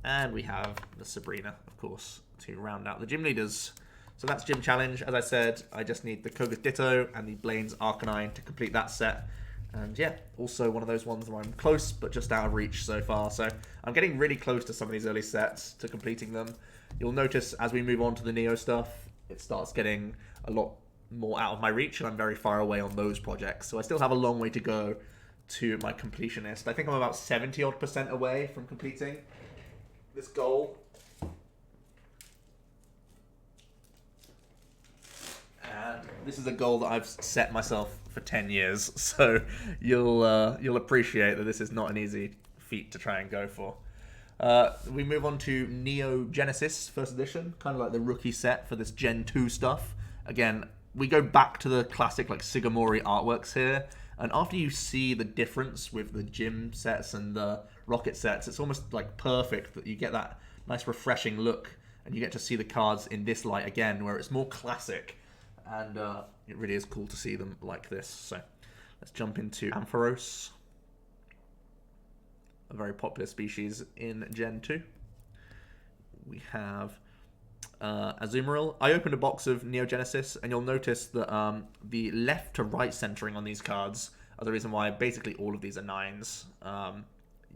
And we have the Sabrina, of course, to round out the gym leaders. So that's Gym Challenge. As I said, I just need the Koga's Ditto and the Blaine's Arcanine to complete that set. And yeah, also one of those ones where I'm close, but just out of reach so far. So I'm getting really close to some of these early sets, to completing them. You'll notice as we move on to the Neo stuff, it starts getting a lot more out of my reach, and I'm very far away on those projects. So I still have a long way to go to my completionist. I think I'm about 70% away from completing this goal. And this is a goal that I've set myself for 10 years, so you'll appreciate that this is not an easy feat to try and go for. We move on to Neo Genesis First Edition, kind of like the rookie set for this Gen 2 stuff. Again, we go back to the classic like Sigamori artworks here, and after you see the difference with the gym sets and the rocket sets, it's almost like perfect that you get that nice refreshing look, and you get to see the cards in this light again, where it's more classic. And it really is cool to see them like this. So let's jump into Ampharos, a very popular species in Gen 2. We have Azumarill. I opened a box of Neo Genesis, and you'll notice that the left to right centering on these cards are the reason why basically all of these are 9s.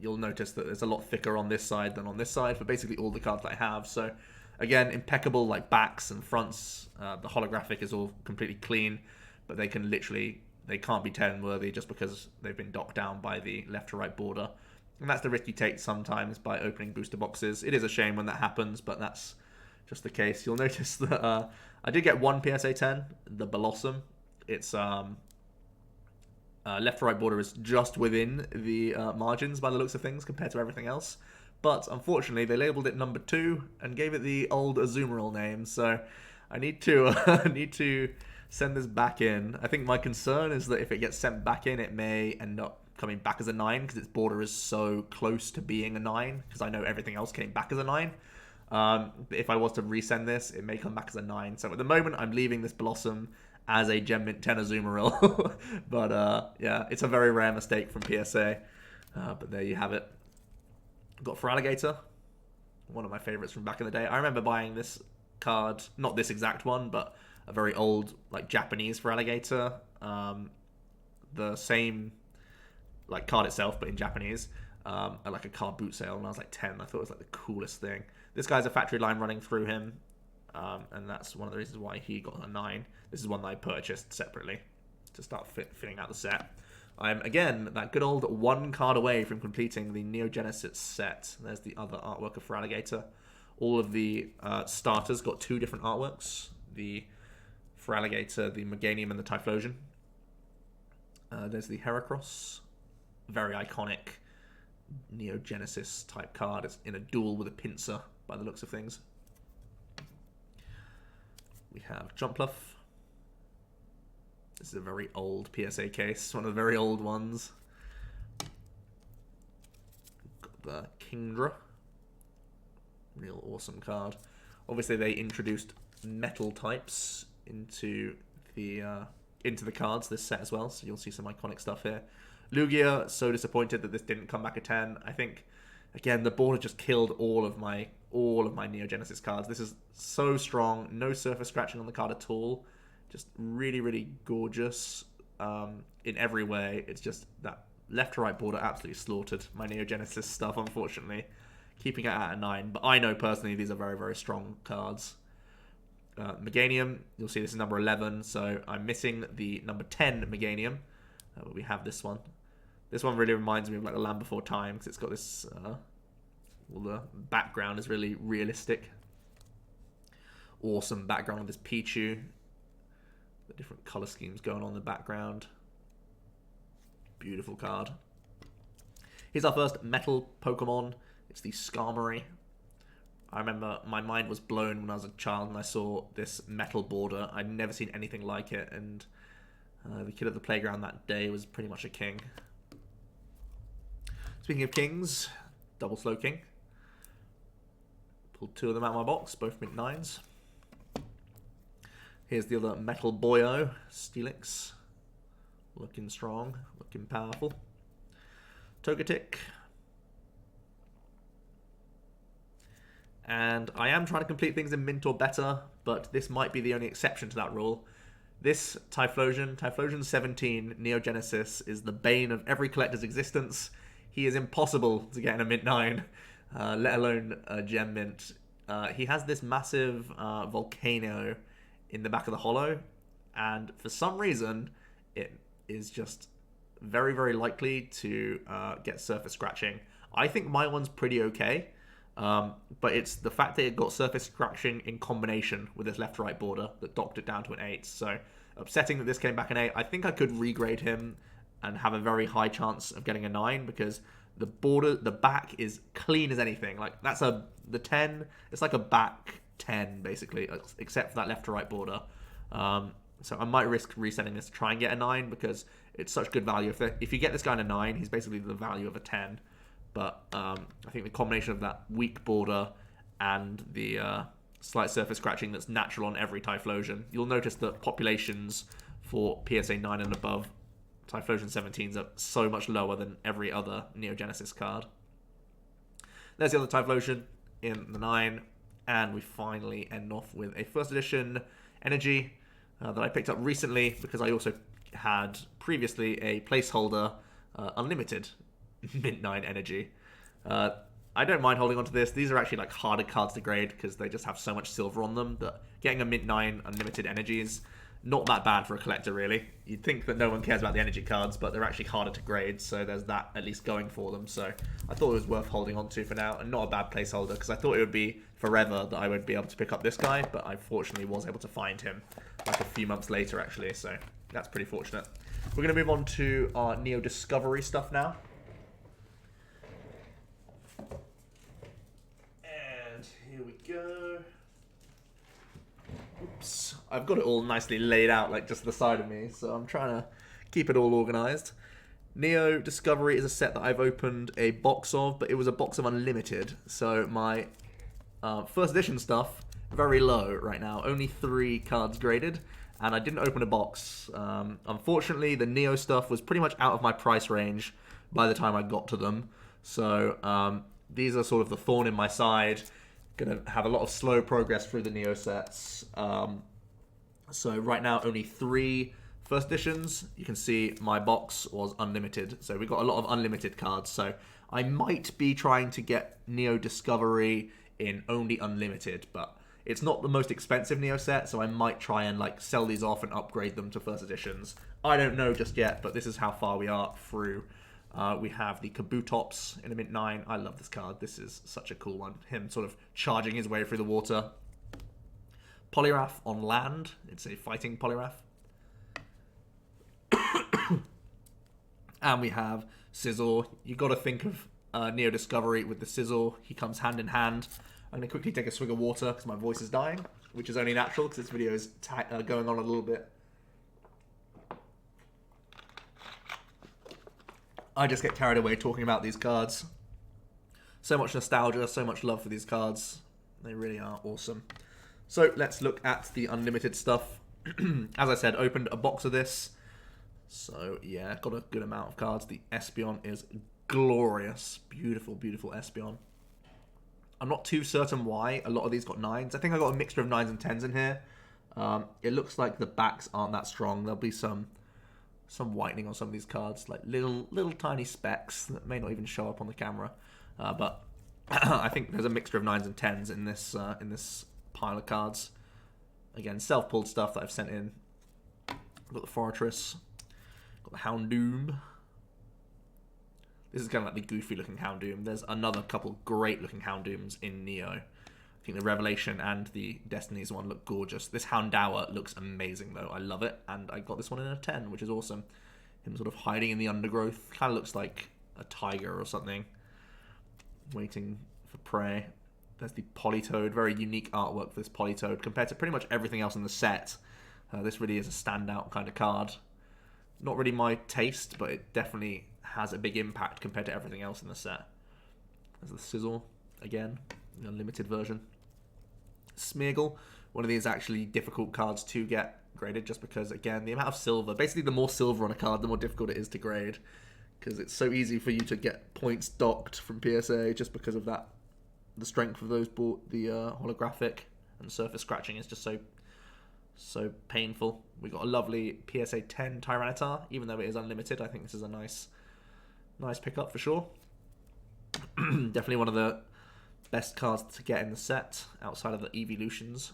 You'll notice that there's a lot thicker on this side than on this side for basically all the cards that I have. So again, impeccable like backs and fronts. The holographic is all completely clean, but they can't be 10 worthy just because they've been docked down by the left to right border. And that's the risk you take sometimes by opening booster boxes. It is a shame when that happens, but that's just the case. You'll notice that I did get one PSA 10, the Blossom. It's left to right border is just within the margins by the looks of things compared to everything else. but unfortunately they labeled it number 2 and gave it the old Azumarill name, so I need to send this back in. I think my concern is that if it gets sent back in, it may end up coming back as a 9 because its border is so close to being a 9, because I know everything else came back as a 9. But if I was to resend this, it may come back as a 9. So at the moment, I'm leaving this Blossom as a Gem Mint 10 Azumarill. But yeah, it's a very rare mistake from PSA. But there you have it. Got Feraligatr, one of my favorites from back in the day. I remember buying this card, not this exact one, but a very old, like, Japanese Feraligatr. The same, like, card itself, but in Japanese. At like a card boot sale when I was like 10. I thought it was like the coolest thing. This guy's a factory line running through him, and that's one of the reasons why he got a 9. This is one that I purchased separately to start filling out the set. I'm, again, that good old 1 card away from completing the Neo Genesis set. There's the other artwork of Feraligatr. All of the starters got 2 different artworks. The Feraligatr, the Meganium, and the Typhlosion. There's the Heracross. Very iconic Neo Genesis type card. It's in a duel with a pincer by the looks of things. We have Jumpluff. This is a very old PSA case, one of the very old ones. Got the Kingdra. Real awesome card. Obviously they introduced metal types into the cards this set as well, so you'll see some iconic stuff here. Lugia, so disappointed that this didn't come back a 10. I think, again, the border just killed all of my Neo Genesis cards. This is so strong. No surface scratching on the card at all. Just really, really gorgeous in every way. It's just that left to right border absolutely slaughtered my Neo Genesis stuff, unfortunately. Keeping it at a 9. But I know personally these are very, very strong cards. Meganium, you'll see this is number 11. So I'm missing the number 10 Meganium. But we have this one. This one really reminds me of like the Land Before Time because it's got this. Well, the background is really realistic. Awesome background with this Pichu. The different color schemes going on in the background. Beautiful card. Here's our first metal Pokemon. It's the Skarmory. I remember my mind was blown when I was a child and I saw this metal border. I'd never seen anything like it, and the kid at the playground that day was pretty much a king. Speaking of kings, double slow king. Pulled 2 of them out of my box, both Midnines. Here's the other metal boyo, Steelix. Looking strong, looking powerful. Togetic. And I am trying to complete things in mint or better, but this might be the only exception to that rule. This Typhlosion 17 Neo Genesis, is the bane of every collector's existence. He is impossible to get in a mint 9, let alone a gem mint. He has this massive volcano in the back of the holo, and for some reason, it is just very, very likely to get surface scratching. I think my one's pretty okay, but it's the fact that it got surface scratching in combination with this left-right border that docked it down to an 8. So upsetting that this came back an 8. I think I could regrade him and have a very high chance of getting a 9 because the border, the back is clean as anything. Like that's the 10. It's like a back 10 basically, except for that left to right border. So I might risk resetting this to try and get a 9 because it's such good value. If you get this guy in a 9, he's basically the value of a 10. But I think the combination of that weak border and the slight surface scratching that's natural on every Typhlosion, you'll notice that populations for PSA 9 and above Typhlosion 17s are so much lower than every other Neo Genesis card. There's the other Typhlosion in the 9, and we finally end off with a first edition Energy that I picked up recently because I also had previously a placeholder unlimited Midnine Energy. I don't mind holding on to this. These are actually like harder cards to grade because they just have so much silver on them that getting a Midnine unlimited energy is not that bad for a collector, really. You'd think that no one cares about the energy cards, but they're actually harder to grade, so there's that at least going for them. So I thought it was worth holding on to for now, and not a bad placeholder, because I thought it would be forever that I would be able to pick up this guy, but I fortunately was able to find him like a few months later, actually, so that's pretty fortunate. We're going to move on to our Neo Discovery stuff now. Oops. I've got it all nicely laid out, like just to the side of me, so I'm trying to keep it all organised. Neo Discovery is a set that I've opened a box of, but it was a box of Unlimited, so my first edition stuff, very low right now. Only 3 cards graded, and I didn't open a box. Unfortunately, the Neo stuff was pretty much out of my price range by the time I got to them. So these are sort of the thorn in my side. Gonna have a lot of slow progress through the Neo sets. So right now, only 3 first editions. You can see my box was unlimited. So we got a lot of unlimited cards. So I might be trying to get Neo Discovery in only unlimited, but it's not the most expensive Neo set, so I might try and like sell these off and upgrade them to first editions. I don't know just yet, but this is how far we are through. We have the Kabutops in a Midnine. I love this card. This is such a cool one. Him sort of charging his way through the water. Poliwrath on land. It's a fighting Poliwrath. And we have Scizor. You got to think of Neo Discovery with the Scizor. He comes hand in hand. I'm going to quickly take a swig of water because my voice is dying, which is only natural because this video is going on a little bit. I just get carried away talking about these cards. So much nostalgia, so much love for these cards. They really are awesome. So let's look at the unlimited stuff. As I said, opened a box of this. So yeah, got a good amount of cards. The Espeon is glorious. Beautiful, beautiful Espeon. I'm not too certain why a lot of these got 9s. I think I got a mixture of 9s and 10s in here. It looks like the backs aren't that strong. There'll be some whitening on some of these cards, like little tiny specks that may not even show up on the camera. But I think there's a mixture of 9s and 10s in this pile of cards. Again, self-pulled stuff that I've sent in. Got the Fortress. Got the Houndoom. This is kind of like the goofy-looking Houndoom. There's another couple great-looking Houndooms in Neo. I think the Revelation and the Destinies one look gorgeous. This Houndour looks amazing, though. I love it, and I got this one in a 10, which is awesome. Him sort of hiding in the undergrowth. Kind of looks like a tiger or something, waiting for prey. There's the Politoed. Very unique artwork for this Politoed. Compared to pretty much everything else in the set, this really is a standout kind of card. Not really my taste, but it definitely has a big impact compared to everything else in the set. There's the Scizor, again, the unlimited version. Smeargle, one of these actually difficult cards to get graded just because, again, the amount of silver. Basically, the more silver on a card, the more difficult it is to grade. Because it's so easy for you to get points docked from PSA just because of that. The strength of those, the holographic and surface scratching is just so painful. We got a lovely PSA 10 Tyranitar, even though it is unlimited. I think this is a nice pickup for sure. Definitely one of the best cards to get in the set outside of the evolutions.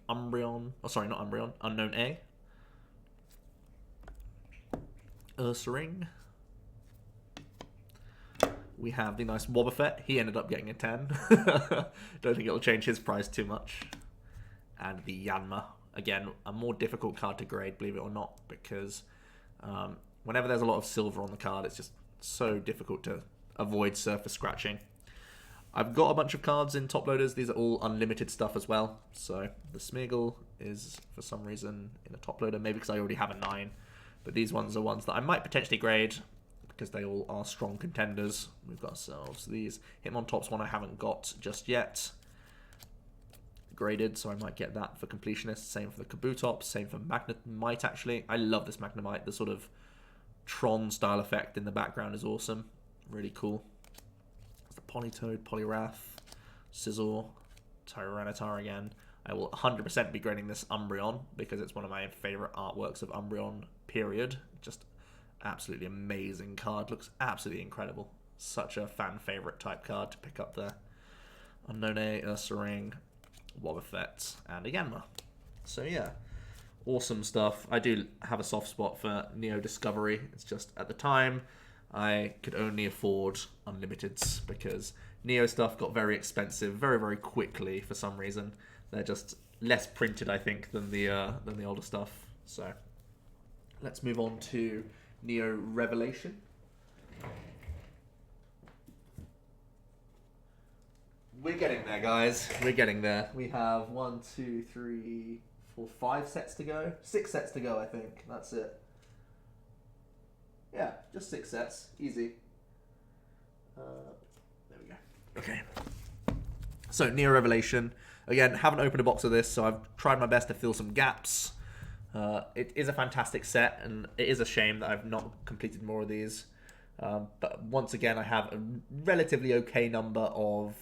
Umbreon, oh sorry, not Umbreon, Unknown A. Ursaring. We have the nice Wobbuffet. He ended up getting a 10. Don't think it'll change his price too much. And the Yanma. Again, a more difficult card to grade, believe it or not, because whenever there's a lot of silver on the card, it's just so difficult to avoid surface scratching. I've got a bunch of cards in top loaders. These are all unlimited stuff as well. So the Smeargle is, for some reason, in a top loader, maybe because I already have a 9. But these ones are ones that I might potentially grade because they all are strong contenders. We've got ourselves these. Hitmontop's one I haven't got just yet graded, so I might get that for completionists. Same for the Kabutops, same for Magnemite, actually. I love this Magnemite. The sort of Tron style effect in the background is awesome. Really cool. It's the Politoed, Poliwrath, Scizor, Tyranitar again. I will 100% be grading this Umbreon because it's one of my favourite artworks of Umbreon, period. Just absolutely amazing card. Looks absolutely incredible. Such a fan favourite type card to pick up there. Unknown A, Ursaring, Wobbuffet, and a Yanma. So yeah, awesome stuff. I do have a soft spot for Neo Discovery. It's just at the time I could only afford unlimiteds because Neo stuff got very expensive very, very quickly for some reason. They're just less printed, I think, than the older stuff. So let's move on to Neo Revelation. We're getting there, guys. We're getting there. We have 1, 2, 3, for 5 sets to go. 6 sets to go, I think. That's it. Yeah, just 6 sets. Easy. There we go. Okay. So, Neo Revelation. Again, haven't opened a box of this, so I've tried my best to fill some gaps. It is a fantastic set, and it is a shame that I've not completed more of these. But once again, I have a relatively okay number of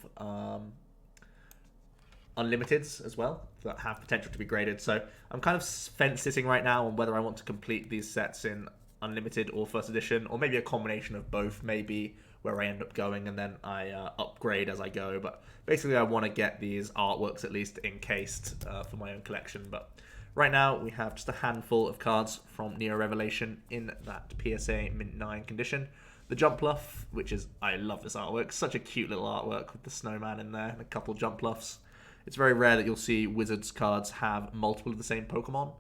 unlimiteds as well that have potential to be graded. So I'm kind of fence-sitting right now on whether I want to complete these sets in unlimited or first edition, or maybe a combination of both, maybe where I end up going and then I upgrade as I go. But basically I want to get these artworks at least encased for my own collection. But right now we have just a handful of cards from Neo Revelation in that PSA Midnine condition. The Jump Bluff, which is, I love this artwork, such a cute little artwork with the snowman in there and a couple Jump Bluffs. It's very rare that you'll see Wizards cards have multiple of the same Pokemon.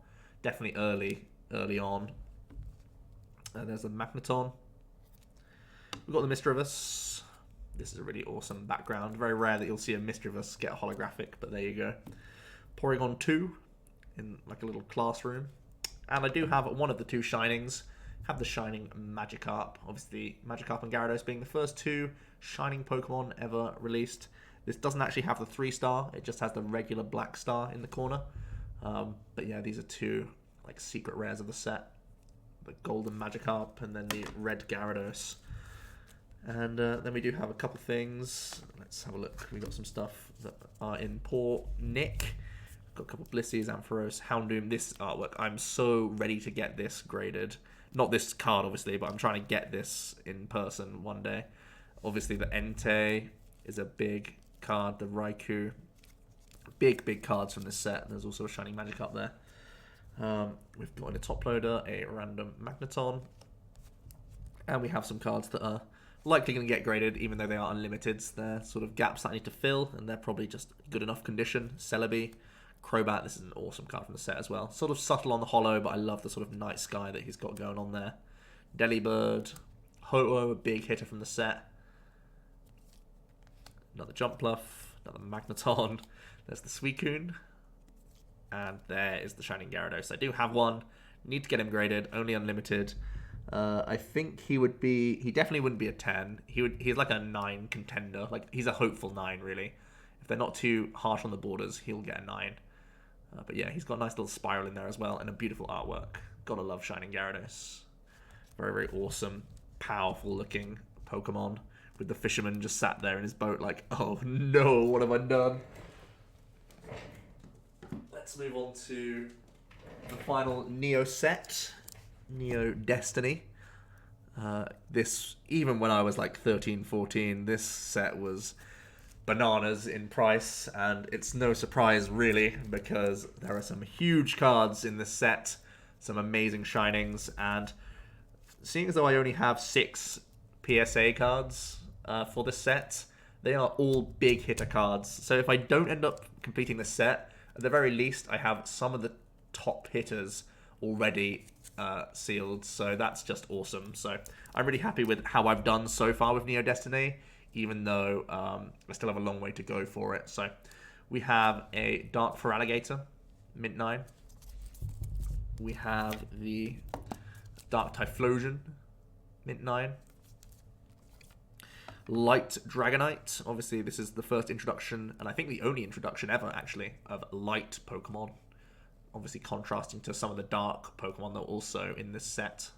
Definitely early on. There's the Magneton. We've got the Misdreavus. This is a really awesome background. Very rare that you'll see a Misdreavus get a holographic, but there you go. Porygon 2 in like a little classroom. And I do have one of the 2 Shinings. Have the Shining Magikarp. Obviously, Magikarp and Gyarados being the first 2 Shining Pokemon ever released. This doesn't actually have the 3-star. It just has the regular black star in the corner. But yeah, these are 2 like secret rares of the set. The golden Magikarp and then the red Gyarados. And then we do have a couple things. Let's have a look. We got some stuff that are in Poor Nick. Got a couple Blissies, Ampharos, Houndoom. This artwork, I'm so ready to get this graded. Not this card, obviously, but I'm trying to get this in person one day. Obviously, the Entei is a big card. The Raikou. Big cards from this set. There's also a Shining Magikarp there. We've got in a top loader a random Magneton. And we have some cards that are likely going to get graded, even though they are unlimited. They're sort of gaps that I need to fill, and they're probably just good enough condition. Celebi. Crobat, this is an awesome card from the set as well. Sort of subtle on the holo, but I love the sort of night sky that he's got going on there. Delibird. Ho-Oh, a big hitter from the set. Another Jump Bluff. Another Magneton. There's the Suicune. And there is the Shining Gyarados. I do have one. Need to get him graded. Only unlimited. I think he would be... He definitely wouldn't be a 10. He's like a 9 contender. Like, he's a hopeful 9, really. If they're not too harsh on the borders, he'll get a 9. But yeah, he's got a nice little spiral in there as well, and a beautiful artwork. Gotta love Shining Gyarados. Very awesome, powerful looking Pokemon, with the fisherman just sat there in his boat like, oh no, what have I done? Let's move on to the final Neo set, Neo Destiny. This, even when I was like 13, 14, this set was bananas in price, and it's no surprise really, because there are some huge cards in this set, some amazing Shinings, and seeing as though I only have 6 PSA cards for this set, they are all big hitter cards. So if I don't end up completing this set, at the very least I have some of the top hitters already sealed, so that's just awesome. So I'm really happy with how I've done so far with Neo Destiny, even though I still have a long way to go for it. So we have a Dark Feraligatr, Midnine. We have the Dark Typhlosion, Midnine. Light Dragonite. Obviously, this is the first introduction, and I think the only introduction ever, actually, of light Pokemon. Obviously contrasting to some of the dark Pokemon that are also in this set.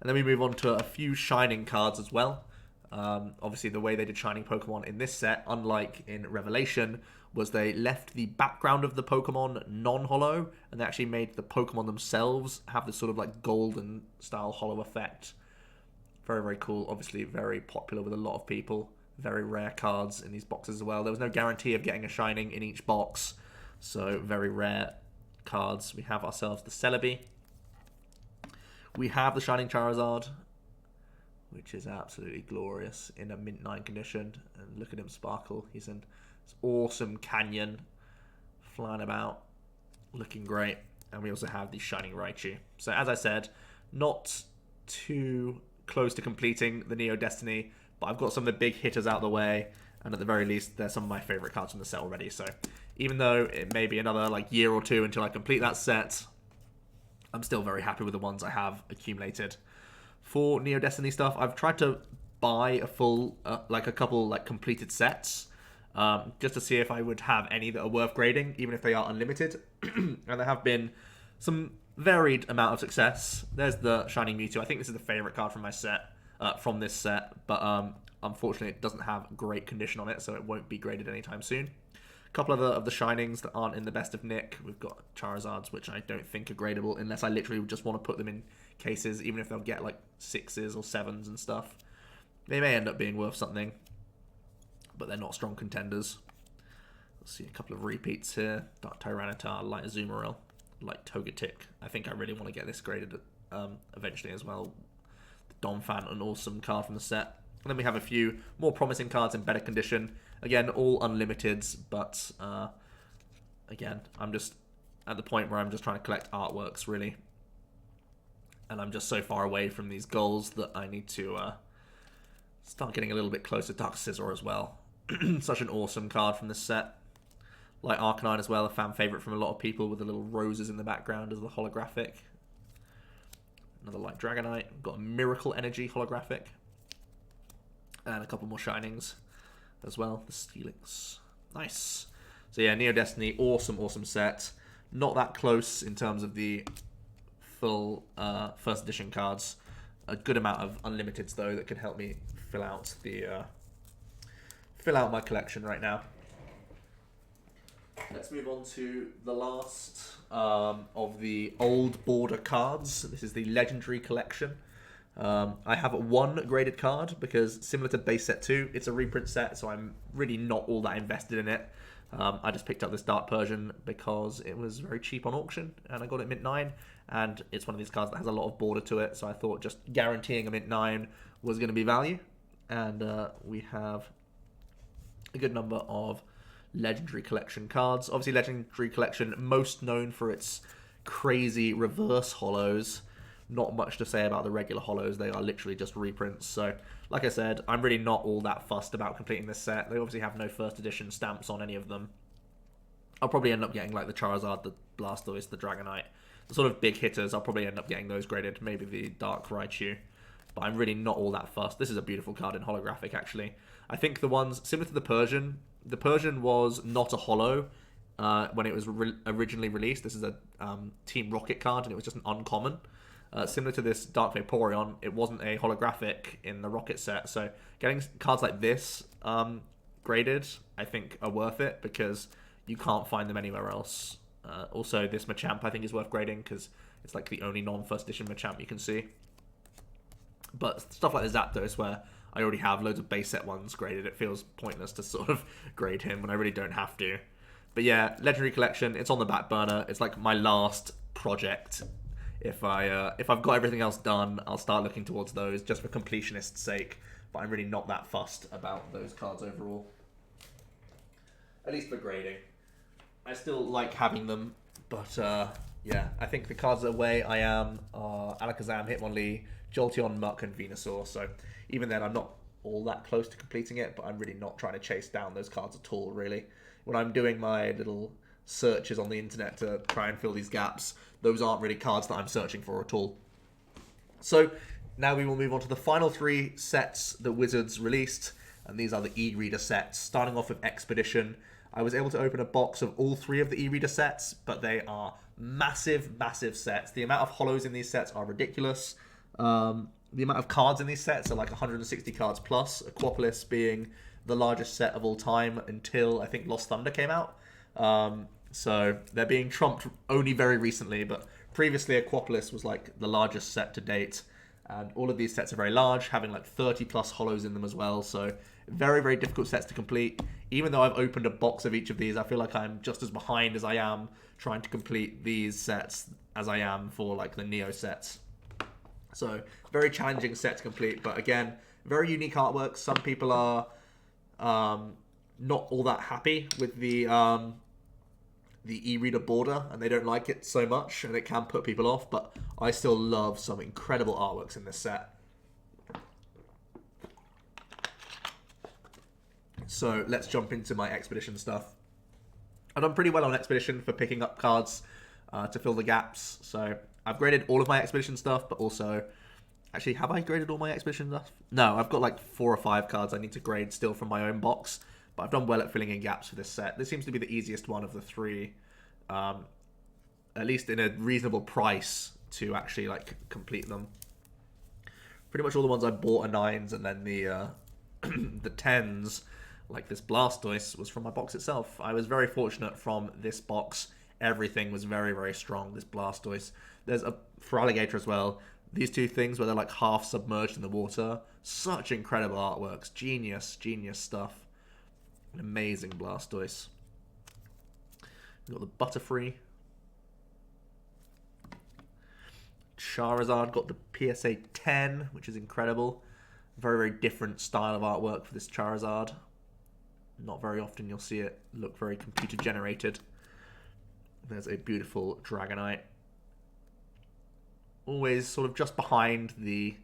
And then we move on to a few Shining cards as well. Obviously, the way they did Shining Pokemon in this set, unlike in Revelation, was they left the background of the Pokemon non-holo, and they actually made the Pokemon themselves have this sort of like golden style holo effect. Very cool. Obviously, very popular with a lot of people. Very rare cards in these boxes as well. There was no guarantee of getting a Shining in each box, so very rare cards. We have ourselves the Celebi. We have the Shining Charizard, which is absolutely glorious in a mint 9 condition. And look at him sparkle. He's in this awesome canyon, flying about, looking great. And we also have the Shining Raichu. So as I said, not too close to completing the Neo Destiny, but I've got some of the big hitters out of the way. And at the very least, they're some of my favorite cards from the set already. So Even though it may be another like year or two until I complete that set, I'm still very happy with the ones I have accumulated. For Neo Destiny stuff, I've tried to buy a full, like a couple like completed sets, just to see if I would have any that are worth grading, even if they are unlimited. And there have been some varied amount of success. There's the Shining Mewtwo. I think this is the favorite card from my set, from this set, but unfortunately it doesn't have great condition on it, so it won't be graded anytime soon. A couple of the Shinings that aren't in the best of nick. We've got Charizards, which I don't think are gradable unless I literally just want to put them in cases, even if they'll get like 6s or 7s and stuff. They may end up being worth something, but they're not strong contenders. Let's see a couple of repeats here. Dark Tyranitar, Light Azumarill, Light Togetic. I think I really want to get this graded eventually as well. The Donphan, an awesome card from the set. And then we have a few more promising cards in better condition. Again, all unlimiteds, but again, I'm just at the point where I'm just trying to collect artworks, really. And I'm just so far away from these goals that I need to start getting a little bit closer. Dark Scizor as well. Such an awesome card from this set. Like Arcanine as well, a fan favourite from a lot of people with the little roses in the background as the holographic. Another Light Dragonite. Got a Miracle Energy holographic. And a couple more Shinings as well. The Steelix. Nice. So yeah, Neo Destiny, awesome, awesome set. Not that close in terms of the full first edition cards. A good amount of unlimiteds though that could help me fill out my collection right now. Let's move on to the last of the old border cards. This is the Legendary Collection. I have one graded card because, similar to base set 2, it's a reprint set, so I'm really not all that invested in it. I just picked up this Dark Persian because it was very cheap on auction, and I got it Midnine, and it's one of these cards that has a lot of border to it, so I thought just guaranteeing a Midnine was going to be value. And we have a good number of Legendary Collection cards. Obviously, Legendary Collection, most known for its crazy reverse holos. Not much to say about the regular holos. They are literally just reprints. So, like I said, I'm really not all that fussed about completing this set. They obviously have no first edition stamps on any of them. I'll probably end up getting like the Charizard, the Blastoise, the Dragonite. The sort of big hitters, I'll probably end up getting those graded. Maybe the Dark Raichu. But I'm really not all that fussed. This is a beautiful card in holographic, actually. I think the ones, similar to the Persian was not a holo when it was originally released. This is a Team Rocket card, and it was just an uncommon. Similar to this Dark Vaporeon, it wasn't a holographic in the Rocket set, so getting cards like this graded, I think, are worth it, because you can't find them anywhere else. Also, this Machamp, I think, is worth grading, because it's like the only non-first edition Machamp you can see. But stuff like the Zapdos, where I already have loads of base set ones graded, it feels pointless to sort of grade him when I really don't have to. But yeah, Legendary Collection, it's on the back burner. It's like my last project. If I've got everything else done, I'll start looking towards those just for completionist's sake. But I'm really not that fussed about those cards overall. At least for grading. I still like having them, but yeah, I think the cards that way I am are Alakazam, Hitmonlee, Jolteon, Muk, and Venusaur. So even then, I'm not all that close to completing it, but I'm really not trying to chase down those cards at all, really. When I'm doing my little searches on the internet to try and fill these gaps, those aren't really cards that I'm searching for at all. So now we will move on to the final 3 sets that Wizards released, and these are the e-reader sets. Starting off with Expedition, I was able to open a box of all 3 of the e-reader sets, but they are massive, massive sets. The amount of holos in these sets are ridiculous. The amount of cards in these sets are like 160 cards plus, Aquapolis being the largest set of all time until, I think, Lost Thunder came out. So they're being trumped only very recently, but previously Aquapolis was like the largest set to date, and all of these sets are very large, having like 30 plus holos in them as well, so very, very difficult sets to complete. Even though I've opened a box of each of these, I feel like I'm just as behind as I am trying to complete these sets as I am for like the Neo sets. So very challenging set to complete, but again, very unique artwork. Some people are not all that happy with the e-reader border, and they don't like it so much, and it can put people off, but I still love some incredible artworks in this set. So let's jump into my Expedition stuff. I've done pretty well on Expedition for picking up cards to fill the gaps. So I've graded all of my Expedition stuff, but also... Actually, have I graded all my Expedition stuff? No, I've got like 4 or 5 cards I need to grade still from my own box. But I've done well at filling in gaps for this set. This seems to be the easiest one of the 3. At least in a reasonable price to actually like complete them. Pretty much all the ones I bought are 9s, and then the the 10s, like this Blastoise, was from my box itself. I was very fortunate from this box. Everything was very, very strong, this Blastoise. There's a Feraligatr as well. These 2 things where they're like half submerged in the water. Such incredible artworks. Genius, genius stuff. An amazing Blastoise. We've got the Butterfree. Charizard got the PSA 10, which is incredible. Very, very different style of artwork for this Charizard. Not very often you'll see it look very computer generated. There's a beautiful Dragonite. Always sort of just behind the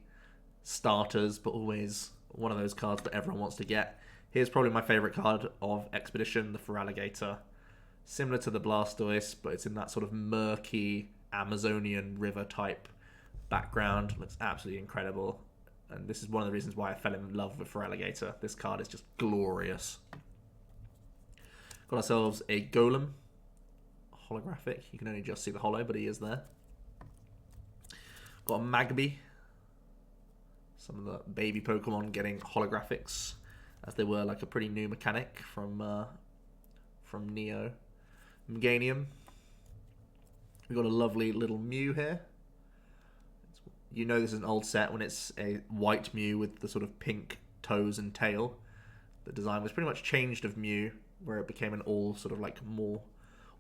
starters, but always one of those cards that everyone wants to get. Here's probably my favourite card of Expedition, the Feraligatr. Similar to the Blastoise, but it's in that sort of murky Amazonian river type background. Looks absolutely incredible. And this is one of the reasons why I fell in love with Feraligatr. This card is just glorious. Got ourselves a Golem. Holographic. You can only just see the holo, but he is there. Got a Magby. Some of the baby Pokemon getting holographics, as they were like a pretty new mechanic from Neo. Meganium. We've got a lovely little Mew here. You know this is an old set when it's a white Mew with the sort of pink toes and tail. The design was pretty much changed of Mew, where it became an all sort of like more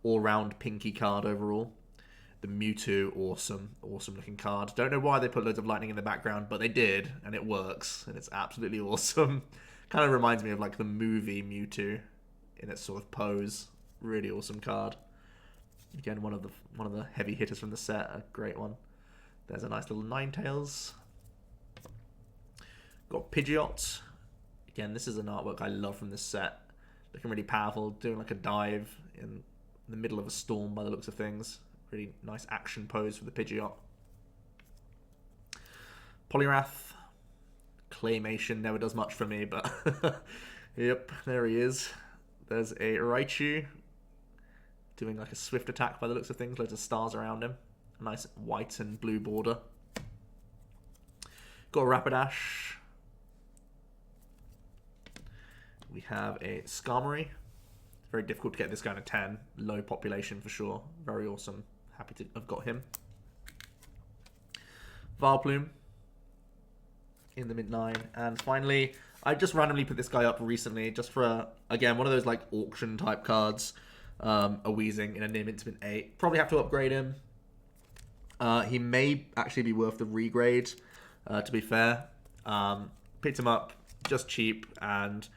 all-round pinky card overall. The Mewtwo, awesome looking card. Don't know why they put loads of lightning in the background, but they did, and it works, and it's absolutely awesome. Kind of reminds me of like the movie Mewtwo in its sort of pose. Really awesome card. Again, one of the heavy hitters from the set, a great one. There's a nice little Ninetales. Got Pidgeot. Again, this is an artwork I love from this set. Looking really powerful, doing like a dive in the middle of a storm by the looks of things. Really nice action pose for the Pidgeot. Poliwrath. Claymation never does much for me, but yep, there he is. There's a Raichu doing like a swift attack by the looks of things. Loads of stars around him. A nice white and blue border. Got a Rapidash. We have a Skarmory. Very difficult to get this guy to 10. Low population for sure. Very awesome. Happy to have got him. Vileplume in the Midnine. And finally, I just randomly put this guy up recently just for, again, one of those like auction type cards. A Weezing in a Nim Intimate 8. Probably have to upgrade him. He may actually be worth the regrade, to be fair. Picked him up just cheap, and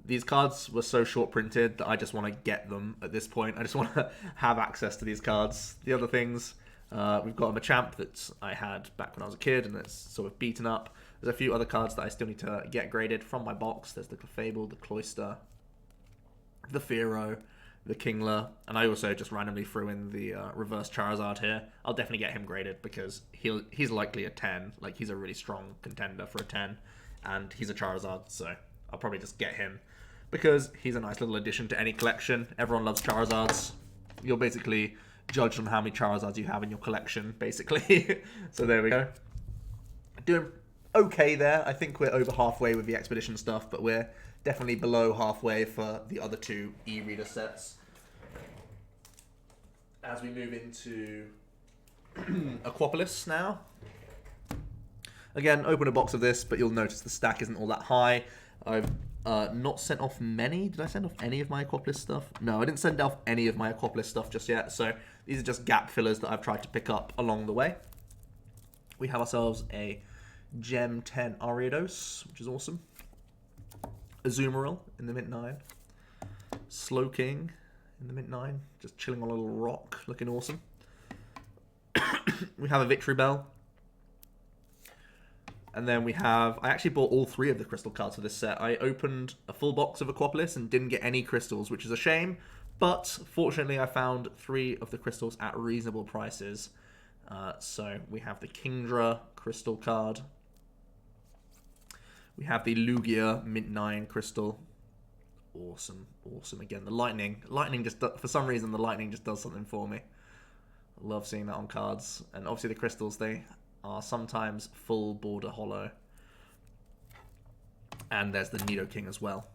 these cards were so short printed that I just want to get them at this point. I just want to have access to these cards. The other things, we've got a Machamp that I had back when I was a kid, and it's sort of beaten up. There's a few other cards that I still need to get graded from my box. There's the Clefable, the Cloyster, the Fearow, the Kingler, and I also just randomly threw in the reverse Charizard here. I'll definitely get him graded because he's likely a 10. Like, he's a really strong contender for a 10, and he's a Charizard, so I'll probably just get him because he's a nice little addition to any collection. Everyone loves Charizards. You're basically judged on how many Charizards you have in your collection, basically. So there we go. Doing okay there. I think we're over halfway with the Expedition stuff, but we're definitely below halfway for the other 2 e-reader sets. As we move into Aquapolis now. Again, open a box of this, but you'll notice the stack isn't all that high. I've not sent off many. Did I send off any of my Aquapolis stuff? No, I didn't send off any of my Aquapolis stuff just yet. So these are just gap fillers that I've tried to pick up along the way. We have ourselves a Gem 10 Ariados, which is awesome. Azumarill in the Midnine. Slowking in the Midnine, just chilling on a little rock, looking awesome. We have a Victory Bell. And then we have, I actually bought all 3 of the crystal cards for this set. I opened a full box of Aquapolis and didn't get any crystals, which is a shame, But fortunately, I found 3 of the crystals at reasonable prices. So we have the Kingdra crystal card. We have the Lugia Midnine crystal. Awesome, awesome. Again, the lightning just, for some reason, the lightning just does something for me. I love seeing that on cards. And obviously the crystals, they are sometimes full border holo. And there's the Nidoking as well.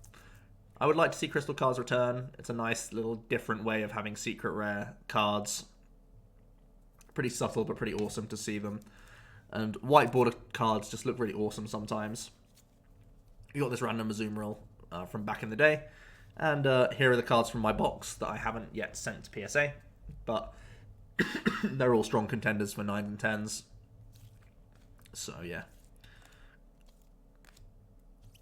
I would like to see crystal cards return. It's a nice little different way of having secret rare cards. Pretty subtle, but pretty awesome to see them. And white border cards just look really awesome sometimes. You got this random Azumarill from back in the day. And here are the cards from my box that I haven't yet sent to PSA. But they're all strong contenders for 9s and 10s. So, yeah.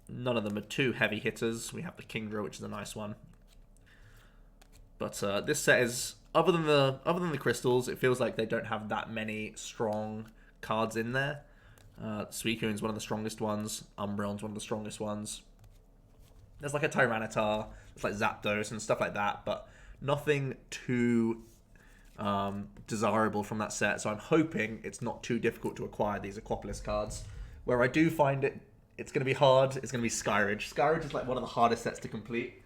None of them are too heavy hitters. We have the Kingdra, which is a nice one. But this set is, other than the crystals, it feels like they don't have that many strong cards in there. Suicune's one of the strongest ones. Umbreon's one of the strongest ones. There's like a Tyranitar, it's like Zapdos and stuff like that, but nothing too desirable from that set. So I'm hoping it's not too difficult to acquire these Aquapolis cards. Where I do find it's going to be hard, it's going to be Skyridge. Skyridge is like one of the hardest sets to complete.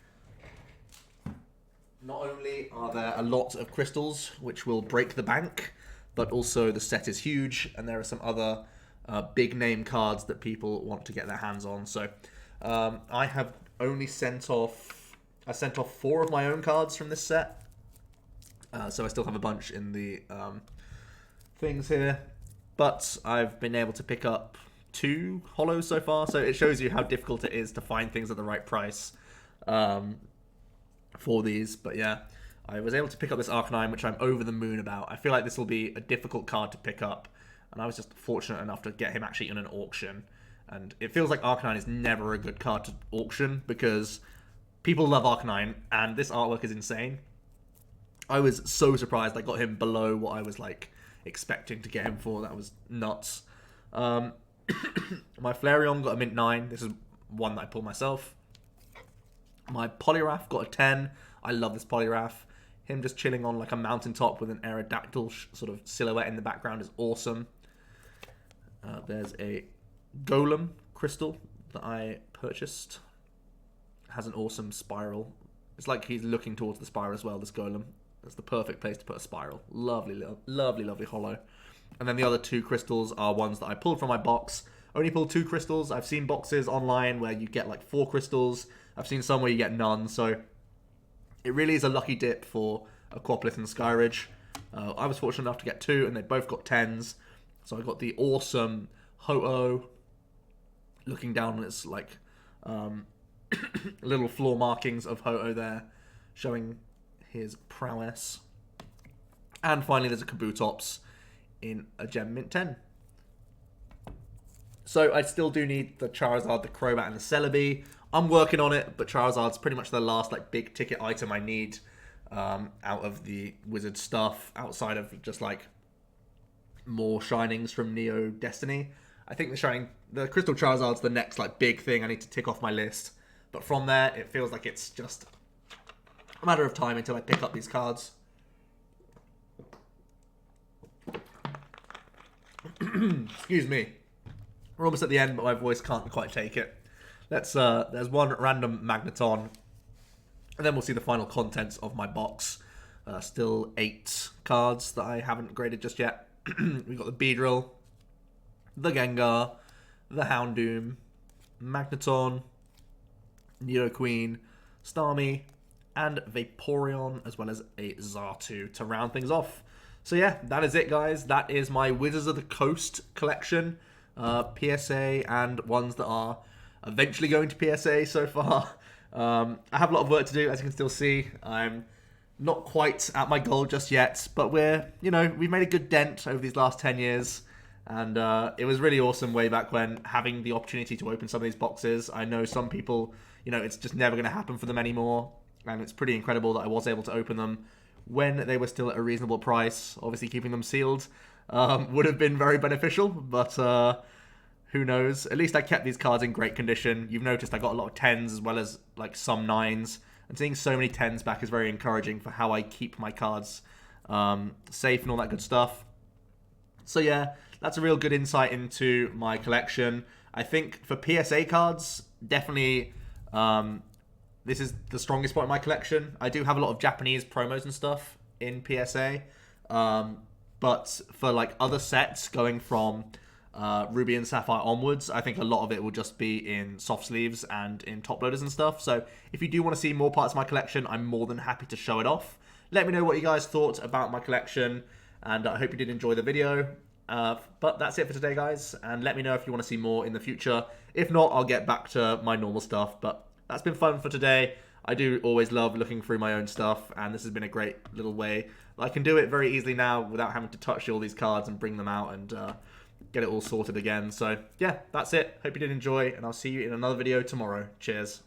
Not only are there a lot of crystals, which will break the bank, but also the set is huge, and there are some other big name cards that people want to get their hands on. So I have only sent off 4 of my own cards from this set. So I still have a bunch in the things here. But I've been able to pick up 2 holos so far. So it shows you how difficult it is to find things at the right price for these. But yeah, I was able to pick up this Arcanine, which I'm over the moon about. I feel like this will be a difficult card to pick up. And I was just fortunate enough to get him actually in an auction. And it feels like Arcanine is never a good card to auction because people love Arcanine and this artwork is insane. I was so surprised I got him below what I was like expecting to get him for. That was nuts. My Flareon got a mint 9. This is one that I pulled myself. My Poliwrath got a 10. I love this Poliwrath. Him just chilling on like a mountaintop with an Aerodactyl sort of silhouette in the background is awesome. There's a Golem crystal that I purchased. Has an awesome spiral. It's like he's looking towards the spiral as well, this Golem. That's the perfect place to put a spiral. Lovely, lovely, lovely holo. And then the other 2 crystals are ones that I pulled from my box. Only pulled 2 crystals. I've seen boxes online where you get like 4 crystals. I've seen some where you get none. So it really is a lucky dip for Aquapolis and Skyridge. I was fortunate enough to get 2 and they both got 10s. So I got the awesome Ho-Oh. Looking down on its like little floor markings of Ho-Oh there. Showing his prowess. And finally there's a Kabutops in a Gem Mint 10. So I still do need the Charizard, the Crobat, and the Celebi. I'm working on it, but Charizard's pretty much the last like big ticket item I need out of the Wizard stuff, outside of just like more shinings from Neo Destiny. I think the Crystal Charizard's the next like big thing I need to tick off my list. But from there, it feels like it's just a matter of time until I pick up these cards. Excuse me. We're almost at the end, but my voice can't quite take it. There's one random Magneton. And then we'll see the final contents of my box. Still 8 cards that I haven't graded just yet. We've got the Beedrill, the Gengar, the Houndoom, Magneton, Nidoqueen, Starmie, and Vaporeon, as well as a Xatu to round things off. So yeah, that is it, guys. That is my Wizards of the Coast collection. PSA and ones that are eventually going to PSA so far. I have a lot of work to do, as you can still see. I'm not quite at my goal just yet, but we've made a good dent over these last 10 years. And it was really awesome way back when, having the opportunity to open some of these boxes. I know some people, it's just never going to happen for them anymore. And it's pretty incredible that I was able to open them when they were still at a reasonable price. Obviously, keeping them sealed would have been very beneficial, but who knows? At least I kept these cards in great condition. You've noticed I got a lot of 10s as well as like some 9s. and seeing so many 10s back is very encouraging for how I keep my cards safe and all that good stuff. So yeah, that's a real good insight into my collection. I think for PSA cards, definitely this is the strongest part of my collection. I do have a lot of Japanese promos and stuff in PSA, but for like other sets going from Ruby and Sapphire onwards, I think a lot of it will just be in soft sleeves and in top loaders and stuff. So if you do want to see more parts of my collection, I'm more than happy to show it off. Let me know what you guys thought about my collection, and I hope you did enjoy the video. But that's it for today, guys, and let me know if you want to see more in the future. If not, I'll get back to my normal stuff, but that's been fun for today. I do always love looking through my own stuff, and this has been a great little way. I can do it very easily now without having to touch all these cards and bring them out and get it all sorted again. So yeah, that's it. Hope you did enjoy, and I'll see you in another video tomorrow. Cheers.